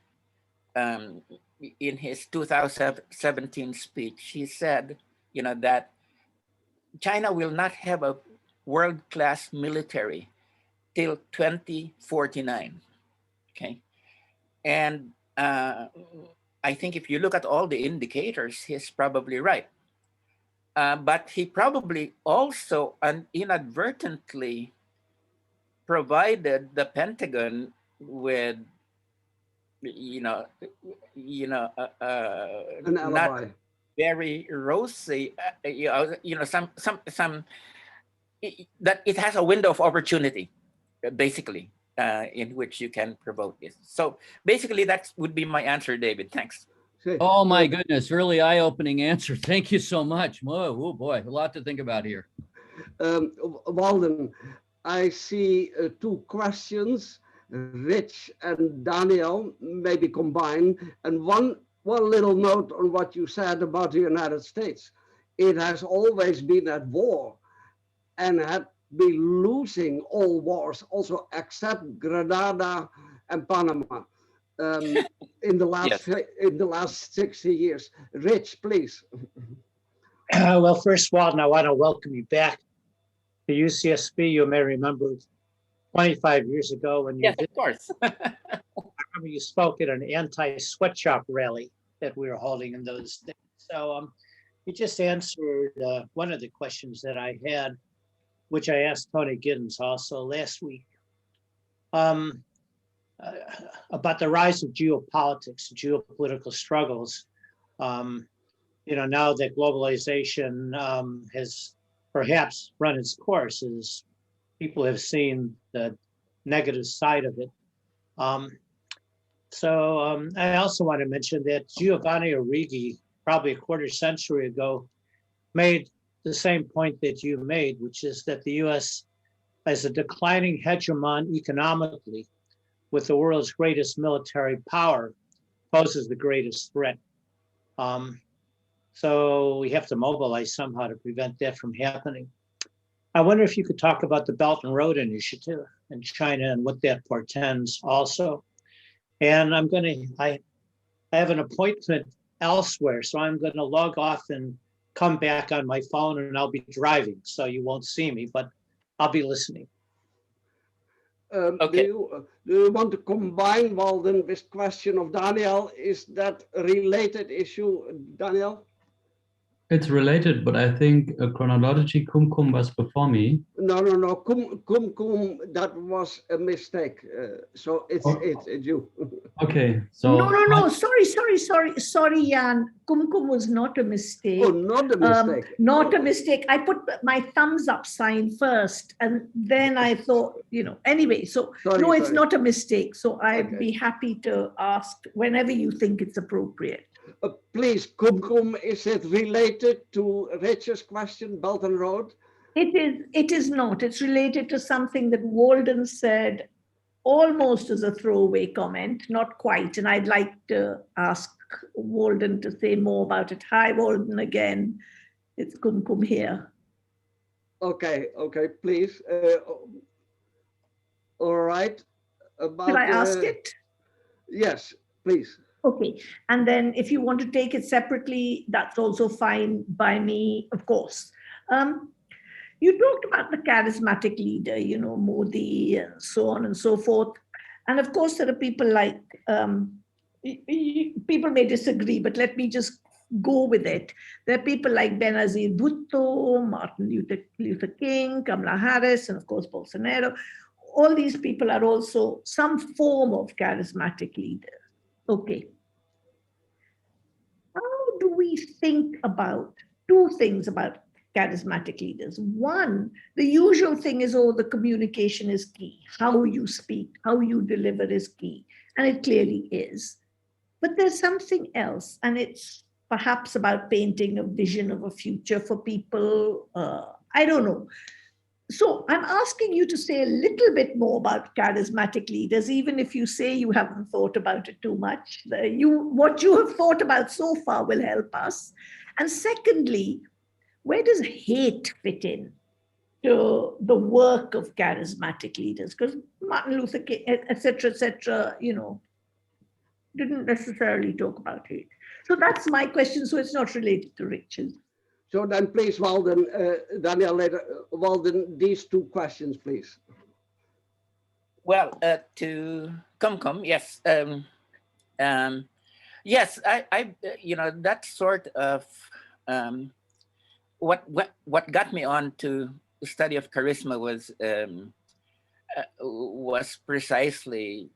in his 2017 speech, he said, that China will not have a world-class military till 2049. Okay, and I think if you look at all the indicators, he's probably right. But he probably also inadvertently provided the Pentagon with, An alibi. Not very rosy, some that it has a window of opportunity, basically, in which you can provoke this. So basically, that would be my answer, David. Thanks. Oh my goodness, really eye-opening answer. Thank you so much. Whoa, oh boy, a lot to think about here. Walden, I see two questions, Rich and Daniel, maybe combined, and one little note on what you said about the United States. It has always been at war and had been losing all wars, also except Grenada and Panama, in the last 60 years. Rich, please. Well, first, Walden, I want to welcome you back to UCSB. You may remember 25 years ago when you Yes, of course. I remember you spoke at an anti-sweatshop rally that we were holding in those days. So you just answered one of the questions that I had, which I asked Tony Giddens also last week, about the rise of geopolitics, geopolitical struggles. Now that globalization has perhaps run its course, as people have seen the negative side of it. I also want to mention that Giovanni Arrighi, probably a quarter century ago, made the same point that you made, which is that the US, as a declining hegemon economically, with the world's greatest military power, poses the greatest threat. So we have to mobilize somehow to prevent that from happening. I wonder if you could talk about the Belt and Road Initiative in China and what that portends also. And I have an appointment elsewhere, so I'm going to log off and come back on my phone, and I'll be driving, so you won't see me, but I'll be listening. Okay. Do you want to combine, Walden, this question of Daniel? Is that a related issue, Daniel? It's related, but I think chronologically Kumkum was before me. No. Kumkum, that was a mistake. So it's you. Okay, so No. Sorry, Jan. Kumkum was not a mistake. Oh, not a mistake. Not a mistake. I put my thumbs up sign first, and then I thought, anyway. So Sorry. It's not a mistake. So I'd be happy to ask whenever you think it's appropriate. Please, Kumkum, is it related to Rich's question, Belt and Road? It is not. It's related to something that Walden said almost as a throwaway comment, not quite. And I'd like to ask Walden to say more about it. Hi, Walden, again. It's Kumkum here. Okay, please. All right. Should I ask it? Yes, please. Okay, and then if you want to take it separately, that's also fine by me, of course. You talked about the charismatic leader, Modi, and so on and so forth. And of course, there are people like, people may disagree, but let me just go with it. There are people like Benazir Bhutto, Martin Luther King, Kamala Harris, and of course, Bolsonaro. All these people are also some form of charismatic leader. Okay. How do we think about two things about charismatic leaders? One, the usual thing is, the communication is key. How you speak, how you deliver is key. And it clearly is. But there's something else, and it's perhaps about painting a vision of a future for people. I don't know. So I'm asking you to say a little bit more about charismatic leaders, even if you say you haven't thought about it too much. What you have thought about so far will help us. And secondly, where does hate fit in to the work of charismatic leaders? Because Martin Luther King, et cetera, didn't necessarily talk about hate. So that's my question. So it's not related to Richard. So then please, Walden, Daniel later, Walden, these two questions, please. Well, to Kumkum, yes. Yes, I that sort of, what got me on to the study of charisma was precisely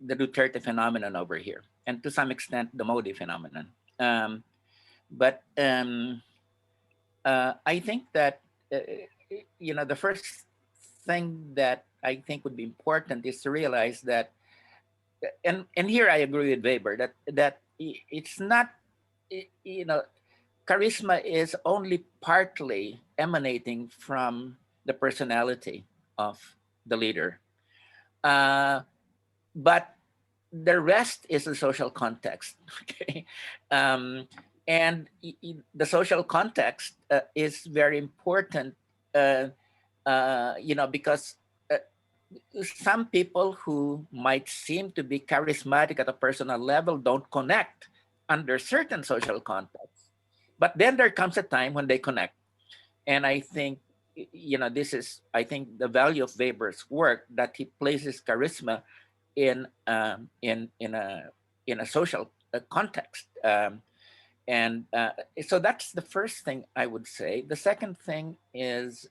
the Duterte phenomenon over here, and to some extent the Modi phenomenon. But I think that the first thing that I think would be important is to realize that, and here I agree with Weber, that it's not, charisma is only partly emanating from the personality of the leader, but the rest is the social context. Okay. And the social context is very important, because some people who might seem to be charismatic at a personal level don't connect under certain social contexts. But then there comes a time when they connect. And I think, this is, I think, the value of Weber's work, that he places charisma in a social context. So that's the first thing I would say. The second thing is,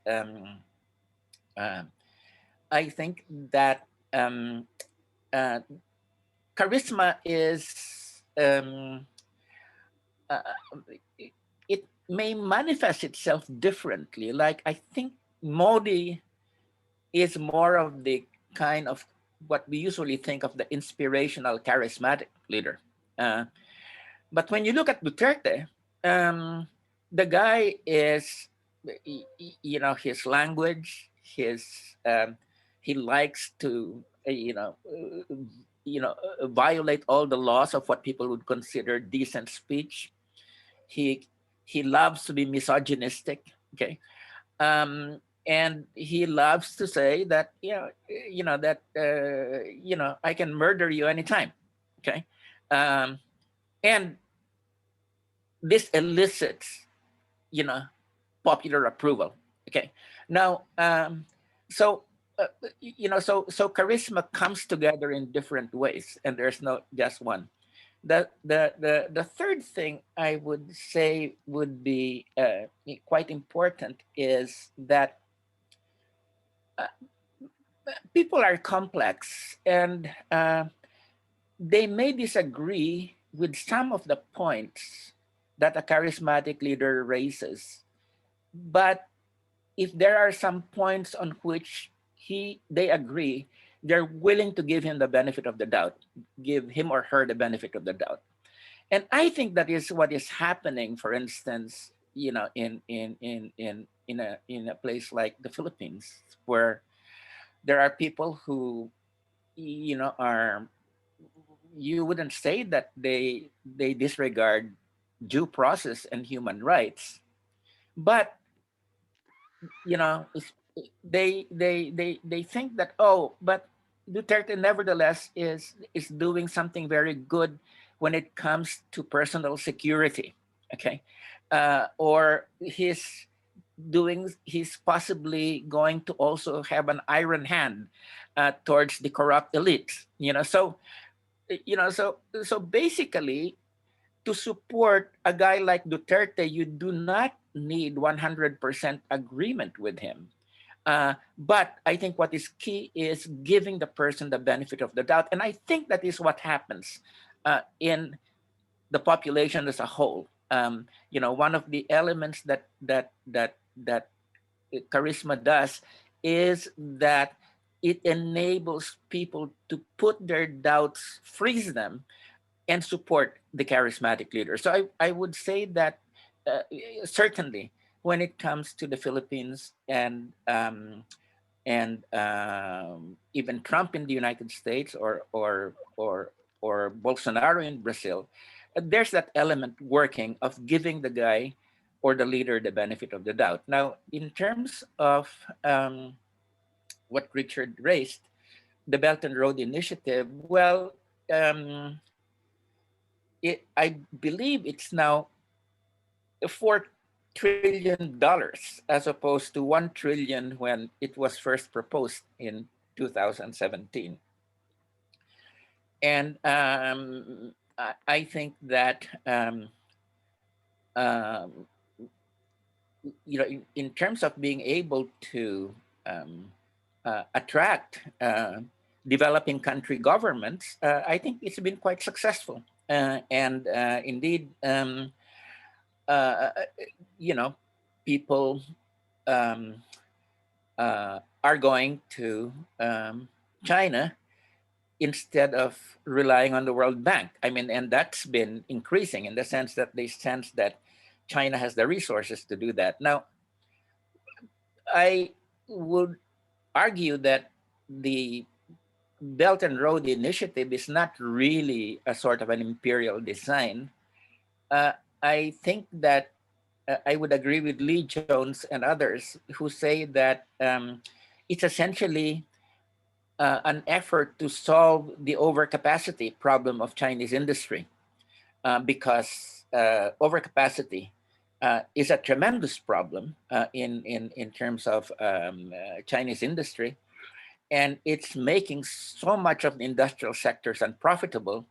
I think that charisma is, it may manifest itself differently. Like, I think Modi is more of the kind of what we usually think of the inspirational, charismatic leader. But when you look at Duterte, the guy is, his language, he likes to, violate all the laws of what people would consider decent speech. He loves to be misogynistic. Okay. And he loves to say that, I can murder you anytime. Okay. And this elicits, popular approval. Okay. Now, so charisma comes together in different ways, and there's not just one. The third thing I would say would be quite important is that people are complex, and they may disagree with some of the points that a charismatic leader raises. But if there are some points on which they agree, they're willing to give him the benefit of the doubt, give him or her the benefit of the doubt. And I think that is what is happening, for instance, in a place like the Philippines, where there are people who, are you wouldn't say that they disregard due process and human rights, but they think that, oh, but Duterte nevertheless is doing something very good when it comes to personal security, okay, or he's possibly going to also have an iron hand towards the corrupt elites, so basically, to support a guy like Duterte, you do not need 100% agreement with him. But I think what is key is giving the person the benefit of the doubt. And I think that is what happens in the population as a whole. One of the elements that charisma does is that it enables people to put their doubts, freeze them, and support the charismatic leader. So I would say that certainly when it comes to the Philippines and even Trump in the United States or Bolsonaro in Brazil, there's that element working of giving the guy or the leader the benefit of the doubt. Now, in terms of what Richard raised, the Belt and Road Initiative, well, I believe it's now $4 trillion as opposed to $1 trillion when it was first proposed in 2017. And I think that in terms of being able to attract developing country governments, I think it's been quite successful. And indeed, people are going to China instead of relying on the World Bank. I mean, and that's been increasing in the sense that they sense that China has the resources to do that. Now, I would argue that the Belt and Road Initiative is not really a sort of an imperial design. I think that I would agree with Lee Jones and others who say that it's essentially an effort to solve the overcapacity problem of Chinese industry, because overcapacity is a tremendous problem in terms of Chinese industry, and it's making so much of the industrial sectors unprofitable.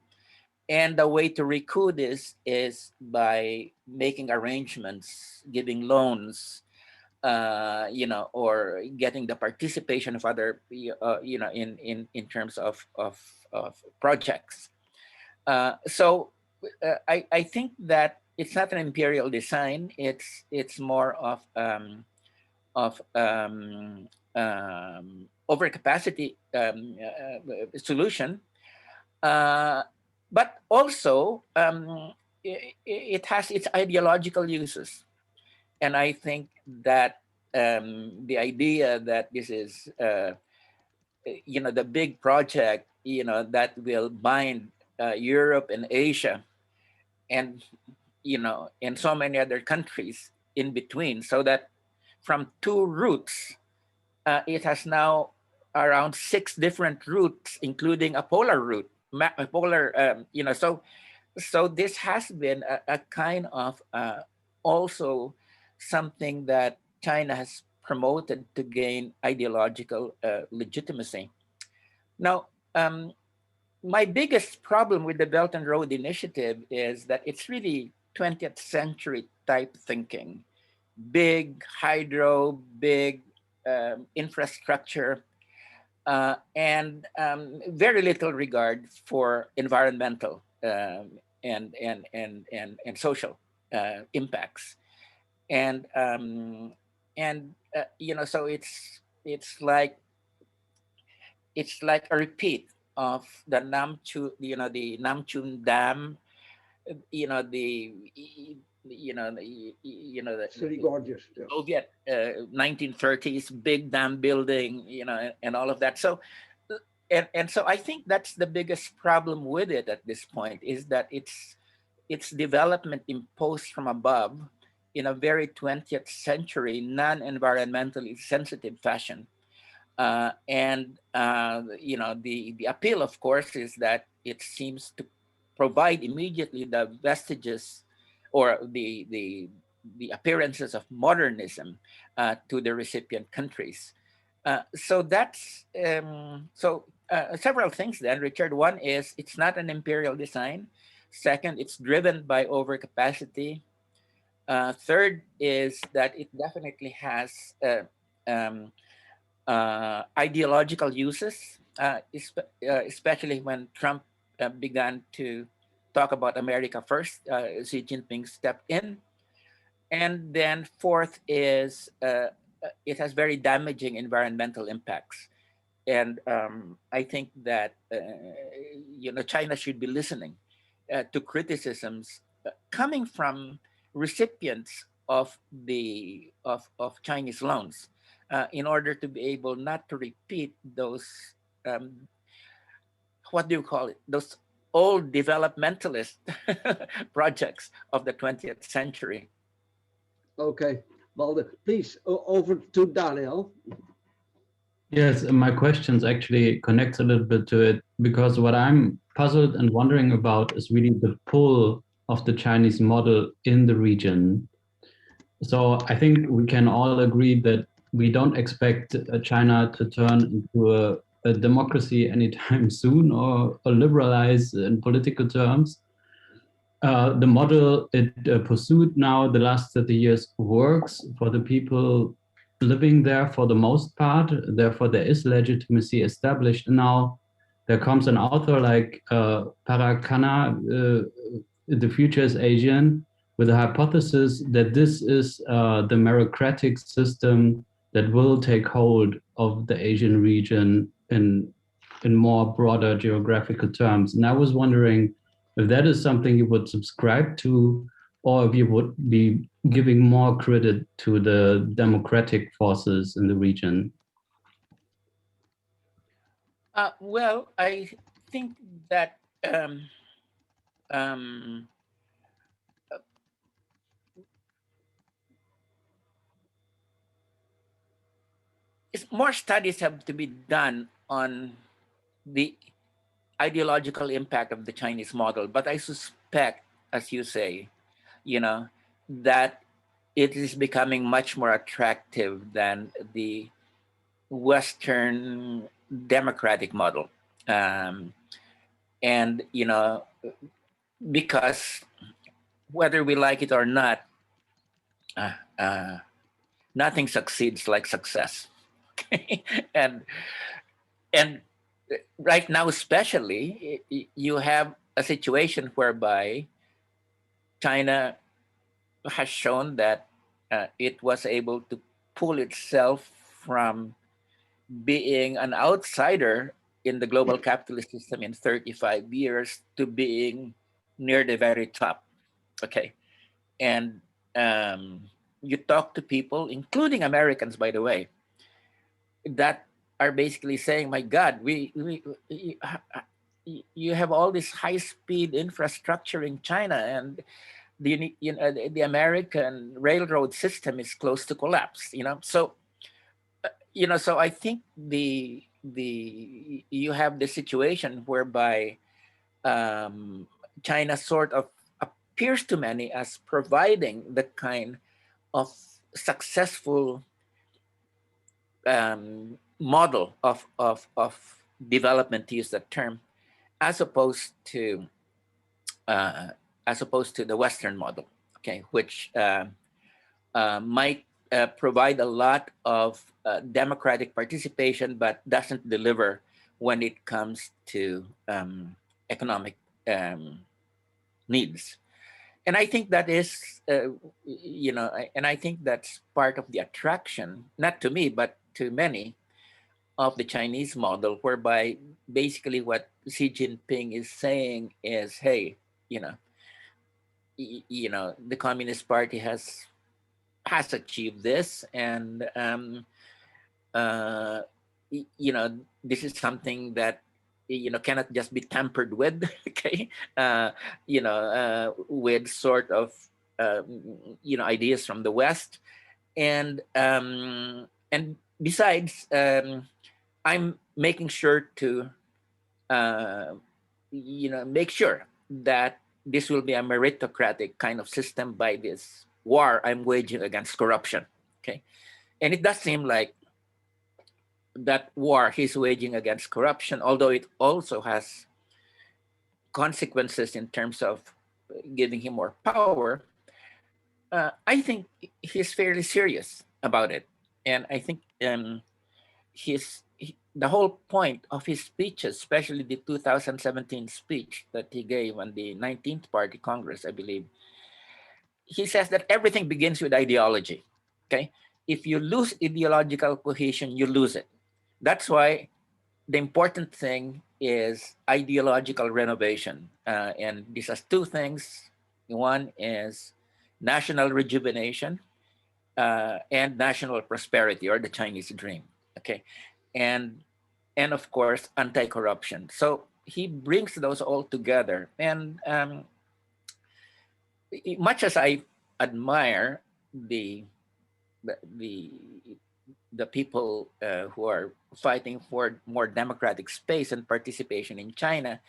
And the way to recoup this is by making arrangements, giving loans, or getting the participation of other, in terms of projects. So I think that it's not an imperial design. It's more of overcapacity solution. But also, it has its ideological uses. And I think that the idea that this is, the big project, that will bind Europe and Asia and, and so many other countries in between, so that from 2 routes, it has now around 6 different routes, including a polar route. So this has been a kind of also something that China has promoted to gain ideological legitimacy. Now, my biggest problem with the Belt and Road Initiative is that it's really 20th century type thinking. Big hydro, big infrastructure, and very little regard for environmental and social impacts, and so it's like a repeat of the Namchun Dam, City gorgeous. Yeah. Soviet 1930s big dam building, and all of that. So and so I think that's the biggest problem with it at this point, is that it's development imposed from above in a very 20th century non-environmentally sensitive fashion. The appeal, of course, is that it seems to provide immediately the vestiges or the appearances of modernism to the recipient countries. So that's several things then, Richard. One is it's not an imperial design. Second, it's driven by overcapacity. Third is that it definitely has um, ideological uses, especially when Trump began to talk about America first. Xi Jinping stepped in. And then fourth is it has very damaging environmental impacts. And I think that China should be listening to criticisms coming from recipients of Chinese loans, in order to be able not to repeat those what do you call it? Those old developmentalist projects of the 20th century. Okay, Walden, please, over to Daniel. Yes, my questions actually connects a little bit to it, because what I'm puzzled and wondering about is really the pull of the Chinese model in the region. So I think we can all agree that we don't expect China to turn into a democracy anytime soon, or liberalize in political terms. The model it pursued now the last 30 years works for the people living there for the most part. Therefore, there is legitimacy established. Now, there comes an author like Parakana, The Future is Asian, with a hypothesis that this is the meritocratic system that will take hold of the Asian region in more broader geographical terms. And I was wondering if that is something you would subscribe to, or if you would be giving more credit to the democratic forces in the region. Well, I think that more studies have to be done on the ideological impact of the Chinese model. But I suspect, as you say, that it is becoming much more attractive than the Western democratic model. And, because whether we like it or not, nothing succeeds like success. and right now, especially, you have a situation whereby China has shown that it was able to pull itself from being an outsider in the global capitalist system in 35 years to being near the very top. Okay. And you talk to people, including Americans, by the way, that are basically saying, my God, you have all this high-speed infrastructure in China, and the American railroad system is close to collapse. So I think you have the situation whereby China sort of appears to many as providing the kind of successful model of development, to use that term, as opposed to the Western model, okay, which might provide a lot of democratic participation, but doesn't deliver when it comes to economic needs. And I think that is, and I think that's part of the attraction, not to me, but to many, of the Chinese model, whereby basically what Xi Jinping is saying is, hey, the Communist Party has achieved this, and this is something that cannot just be tampered with. Okay, with sort of ideas from the West, and besides, I'm making sure to make sure that this will be a meritocratic kind of system by this war I'm waging against corruption. Okay, and it does seem like that war he's waging against corruption, although it also has consequences in terms of giving him more power, I think he's fairly serious about it. And I think the whole point of his speeches, especially the 2017 speech that he gave on the 19th Party Congress, I believe, he says that everything begins with ideology. Okay, if you lose ideological cohesion, you lose it. That's why the important thing is ideological renovation. And this has two things. One is national rejuvenation and national prosperity, or the Chinese dream. Okay, and of course anti-corruption. So he brings those all together. And much as I admire the people who are fighting for more democratic space and participation in China,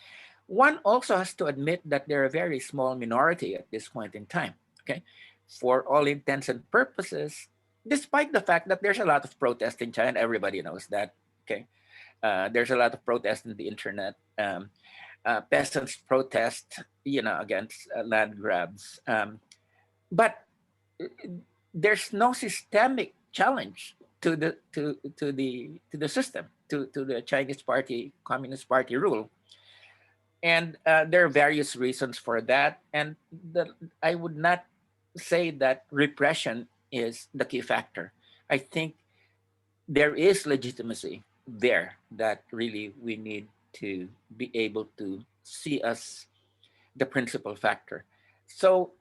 one also has to admit that they're a very small minority at this point in time. Okay, for all intents and purposes, despite the fact that there's a lot of protest in China, everybody knows that. Okay, there's a lot of protest in the internet. Peasants protest, against land grabs, but there's no systemic challenge to the system, to the Chinese Communist Party rule. And there are various reasons for that. And I would not say that repression is the key factor. I think there is legitimacy there that really we need to be able to see as the principal factor. So,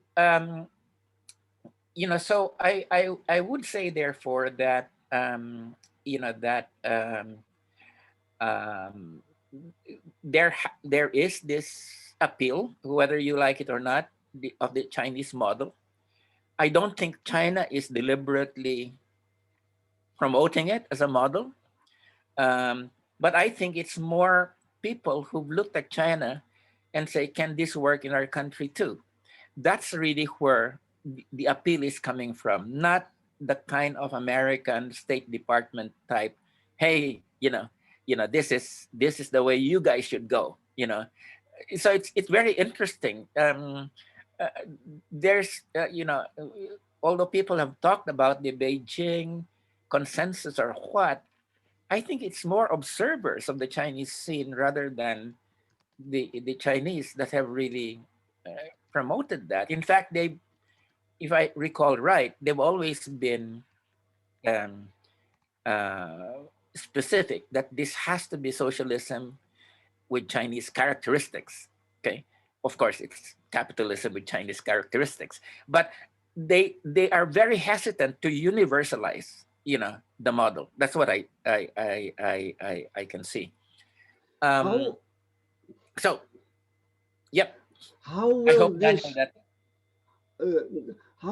so I would say therefore that, there is this appeal, whether you like it or not, of the Chinese model. I don't think China is deliberately promoting it as a model, but I think it's more people who've looked at China and say, can this work in our country too? That's really where the appeal is coming from, not the kind of American State Department type, hey, this is the way you guys should go. So it's very interesting. There's although people have talked about the Beijing consensus or what, I think it's more observers of the Chinese scene rather than the Chinese that have really promoted that. In fact, if I recall right, they've always been specific that this has to be socialism with Chinese characteristics. Okay, of course it's capitalism with Chinese characteristics, but they are very hesitant to universalize, the model. That's what I can see. So, yep. How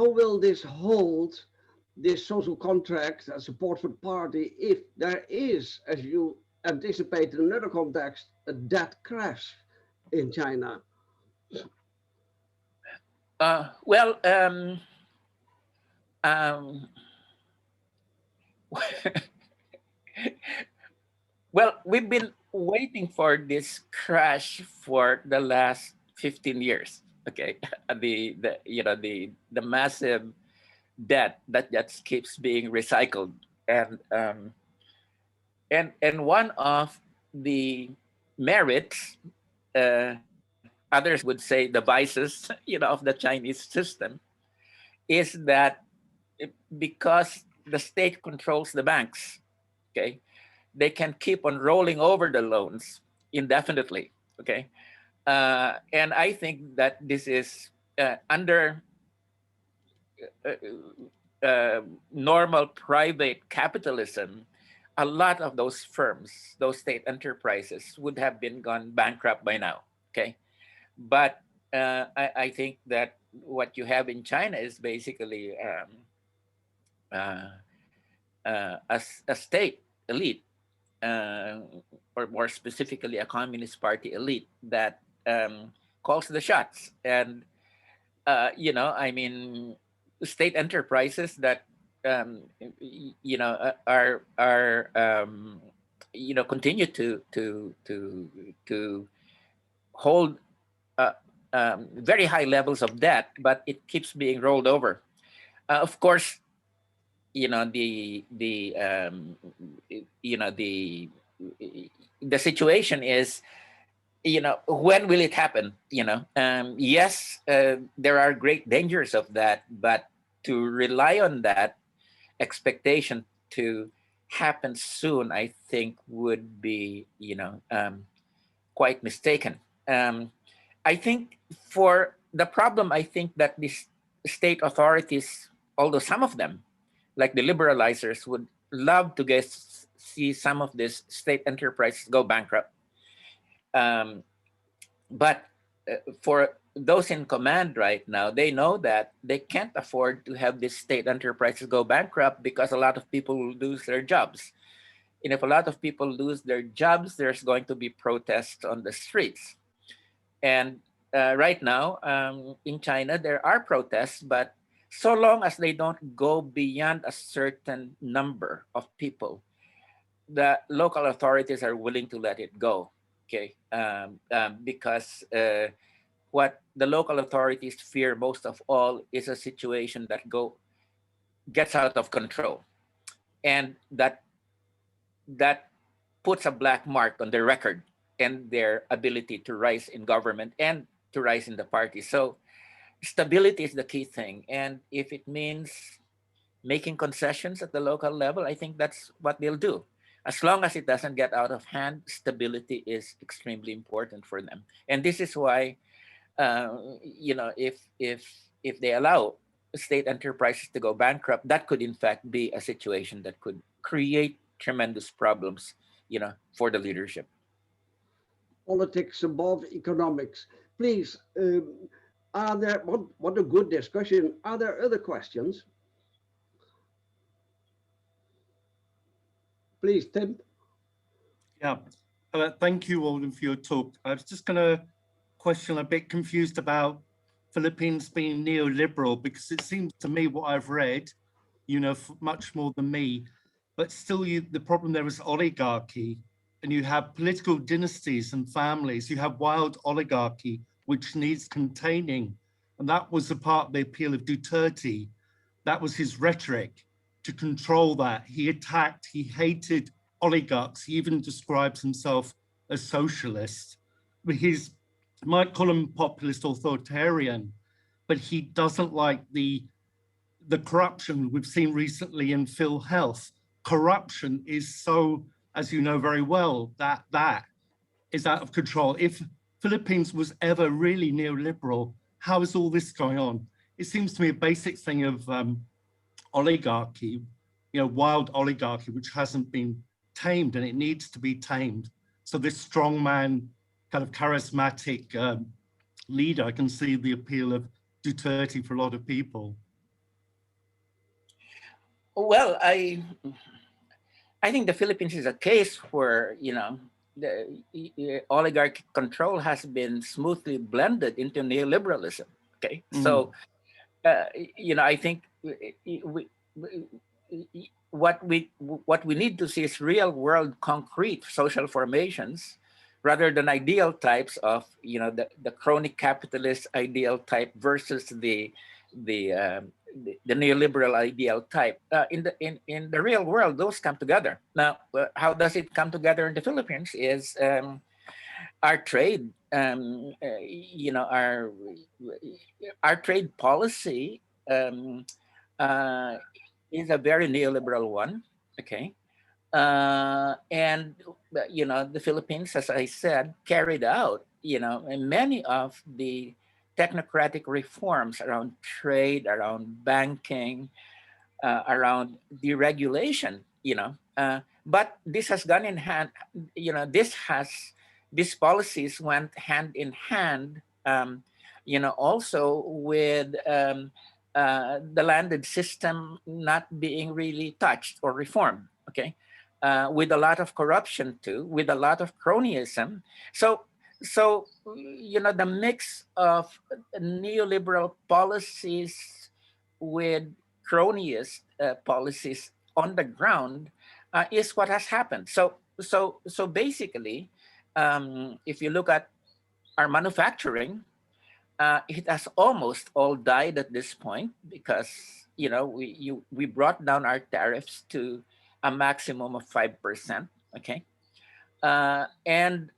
will this hold this social contract and support for the party if there is, as you anticipate in another context, a debt crash in China? Well, well, we've been waiting for this crash for the last 15 years. Okay, the massive debt that just keeps being recycled, and one of the merits, others would say the vices, of the Chinese system, is that because the state controls the banks, okay, they can keep on rolling over the loans indefinitely. Okay, and I think that this is under normal private capitalism. a lot of those firms, those state enterprises, would have been gone bankrupt by now. Okay, but I think that what you have in China is basically a state elite, or more specifically, a communist party elite that calls the shots. And I mean, state enterprises that continue to hold very high levels of debt, but it keeps being rolled over. Of course, the situation is, when will it happen? Yes, there are great dangers of that, but to rely on that expectation to happen soon, I think would be, quite mistaken. I think for the problem, I think that these state authorities, although some of them, like the liberalizers, would love to see some of these state enterprises go bankrupt. But for those in command right now, they know that they can't afford to have these state enterprises go bankrupt, because a lot of people will lose their jobs. And if a lot of people lose their jobs, there's going to be protests on the streets. And right now, in China, there are protests, but so long as they don't go beyond a certain number of people, the local authorities are willing to let it go. Okay, because what the local authorities fear most of all is a situation that gets out of control, and that puts a black mark on their record and their ability to rise in government and to rise in the party. So stability is the key thing. And if it means making concessions at the local level, I think that's what they'll do. As long as it doesn't get out of hand, stability is extremely important for them. And this is why, if they allow state enterprises to go bankrupt, that could in fact be a situation that could create tremendous problems, for the leadership. Politics above economics. Please, are there, what a good discussion. Are there other questions? Please, Tim. Yeah, thank you, Walden, for your talk. I was just going to question, a bit confused about Philippines being neoliberal, because it seems to me what I've read, much more than me, but still the problem there is oligarchy, and you have political dynasties and families. You have wild oligarchy, which needs containing. And that was a part of the appeal of Duterte. That was his rhetoric, to control that. He hated oligarchs. He even describes himself as socialist. He might call him populist authoritarian, but he doesn't like the corruption we've seen recently in PhilHealth. Corruption is so, as you know very well, that is out of control. If Philippines was ever really neoliberal, how is all this going on? It seems to me a basic thing of oligarchy, wild oligarchy, which hasn't been tamed, and it needs to be tamed. So this strongman, kind of charismatic leader, I can see the appeal of Duterte for a lot of people. Well, I think the Philippines is a case where, the oligarchic control has been smoothly blended into neoliberalism. Okay, so I think what we need to see is real world concrete social formations, rather than ideal types of the crony capitalist ideal type versus the neoliberal ideal type. In the real world, those come together. Now, how does it come together in the Philippines is our trade, our trade policy is a very neoliberal one. Okay. And the Philippines, as I said, carried out many of the technocratic reforms around trade, around banking, around deregulation, But this has gone in hand, these policies went hand in hand, also with the landed system not being really touched or reformed, okay? With a lot of corruption too, with a lot of cronyism. So, the mix of neoliberal policies with cronyist policies on the ground is what has happened. So basically, if you look at our manufacturing, it has almost all died at this point because we brought down our tariffs to a maximum of 5%. Okay, and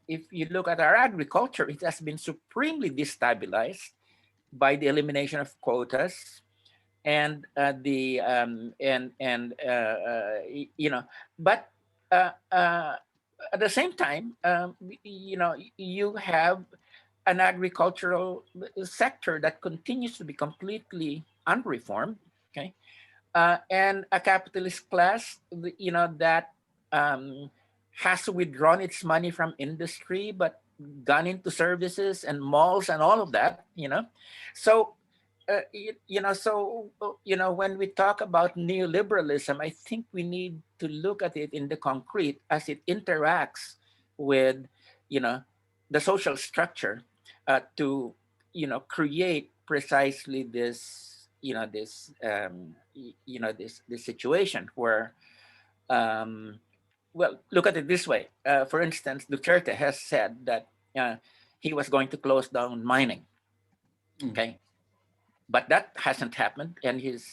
if you look at our agriculture, it has been supremely destabilized by the elimination of quotas and but at the same time, you have an agricultural sector that continues to be completely unreformed, okay, and a capitalist class, that has withdrawn its money from industry but gone into services and malls and all of that, so. When we talk about neoliberalism, I think we need to look at it in the concrete as it interacts with, the social structure to, create precisely this, this situation where, well, look at it this way. For instance, Duterte has said that he was going to close down mining. Okay. But that hasn't happened, and he's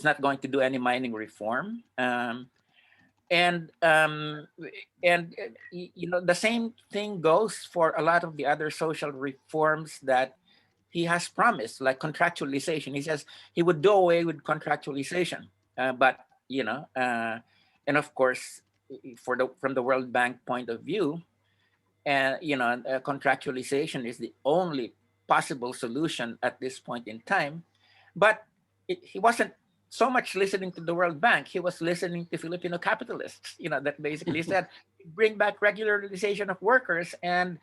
not going to do any mining reform, and the same thing goes for a lot of the other social reforms that he has promised, like contractualization. He says he would do away with contractualization, but and of course, from the World Bank point of view. And contractualization is the only possible solution at this point in time. But he wasn't so much listening to the World Bank. He was listening to Filipino capitalists, that basically said, bring back regularization of workers, and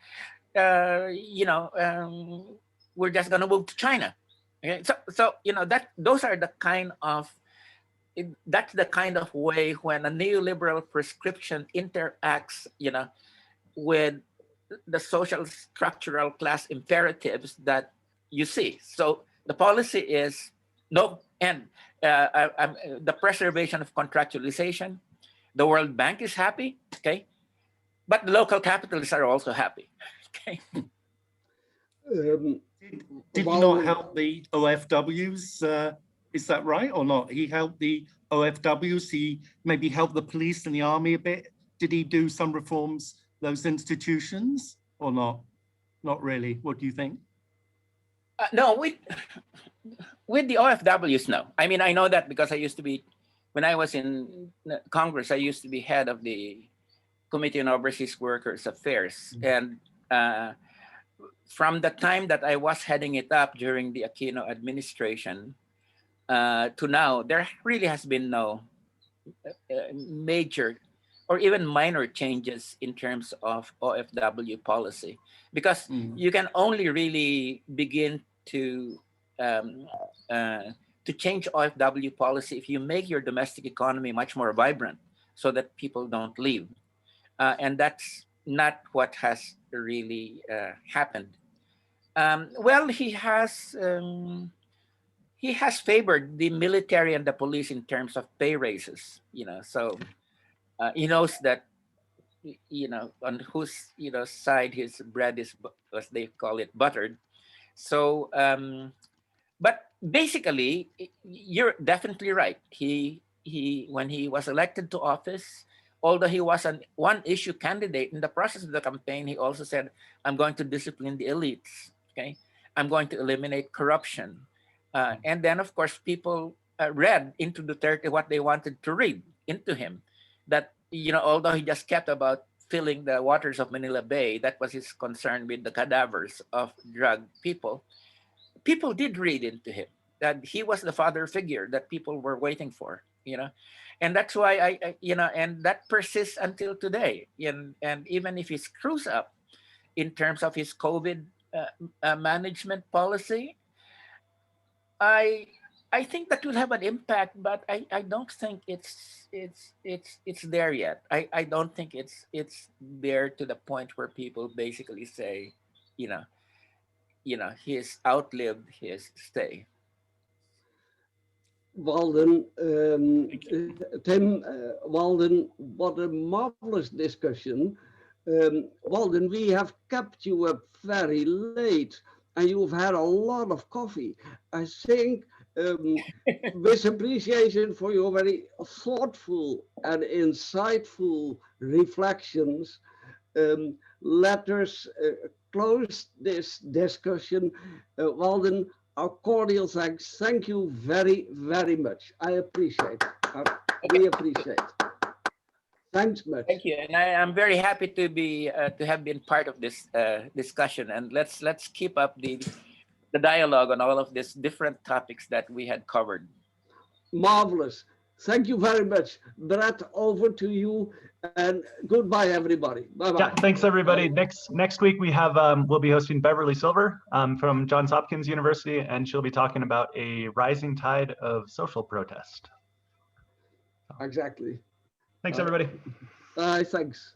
we're just going to move to China. Okay, so those are the kind of that's the kind of way when a neoliberal prescription interacts, with the social structural class imperatives that you see. So the policy is no end. The preservation of contractualization. The World Bank is happy, okay, but the local capitalists are also happy. Okay. Did he not help the OFWs? Is that right or not? He helped the OFWs. He maybe helped the police and the army a bit. Did he do some reforms? Those institutions or not? Not really. What do you think? No, with the OFWs, no. I mean, I know that because I used to be, when I was in Congress, I used to be head of the Committee on Overseas Workers Affairs. And from the time that I was heading it up during the Aquino administration to now, there really has been no major or even minor changes in terms of OFW policy, because you can only really begin to change OFW policy if you make your domestic economy much more vibrant, so that people don't leave, and that's not what has really happened. Well, he has favored the military and the police in terms of pay raises, so. He knows that, on whose, side his bread is, as they call it, buttered. So, but basically, you're definitely right. He when he was elected to office, although he was an one-issue candidate, in the process of the campaign, he also said, "I'm going to discipline the elites. Okay, I'm going to eliminate corruption," and then, of course, people read into Duterte what they wanted to read into him. That, although he just kept about filling the waters of Manila Bay, that was his concern with the cadavers of drug people. people did read into him that he was the father figure that people were waiting for, and that's why and that persists until today. And even if he screws up in terms of his COVID management policy, I think that will have an impact, but I don't think it's there yet. I don't think it's there to the point where people basically say, he's outlived his stay. Walden, Tim, Walden, what a marvelous discussion. Walden, we have kept you up very late and you've had a lot of coffee. I think with appreciation for your very thoughtful and insightful reflections, let us close this discussion. Walden, our cordial thanks. Thank you very, very much. I appreciate it. We appreciate it. Thanks much. Thank you, and I'm very happy to be to have been part of this discussion. And let's keep up the dialogue on all of these different topics that we had covered. Marvelous. Thank you very much. Brett, over to you, and goodbye, everybody. Bye-bye. Yeah, thanks, everybody. Next week, we have, we'll be hosting Beverly Silver from Johns Hopkins University, and she'll be talking about a rising tide of social protest. Exactly. Thanks, everybody. Thanks.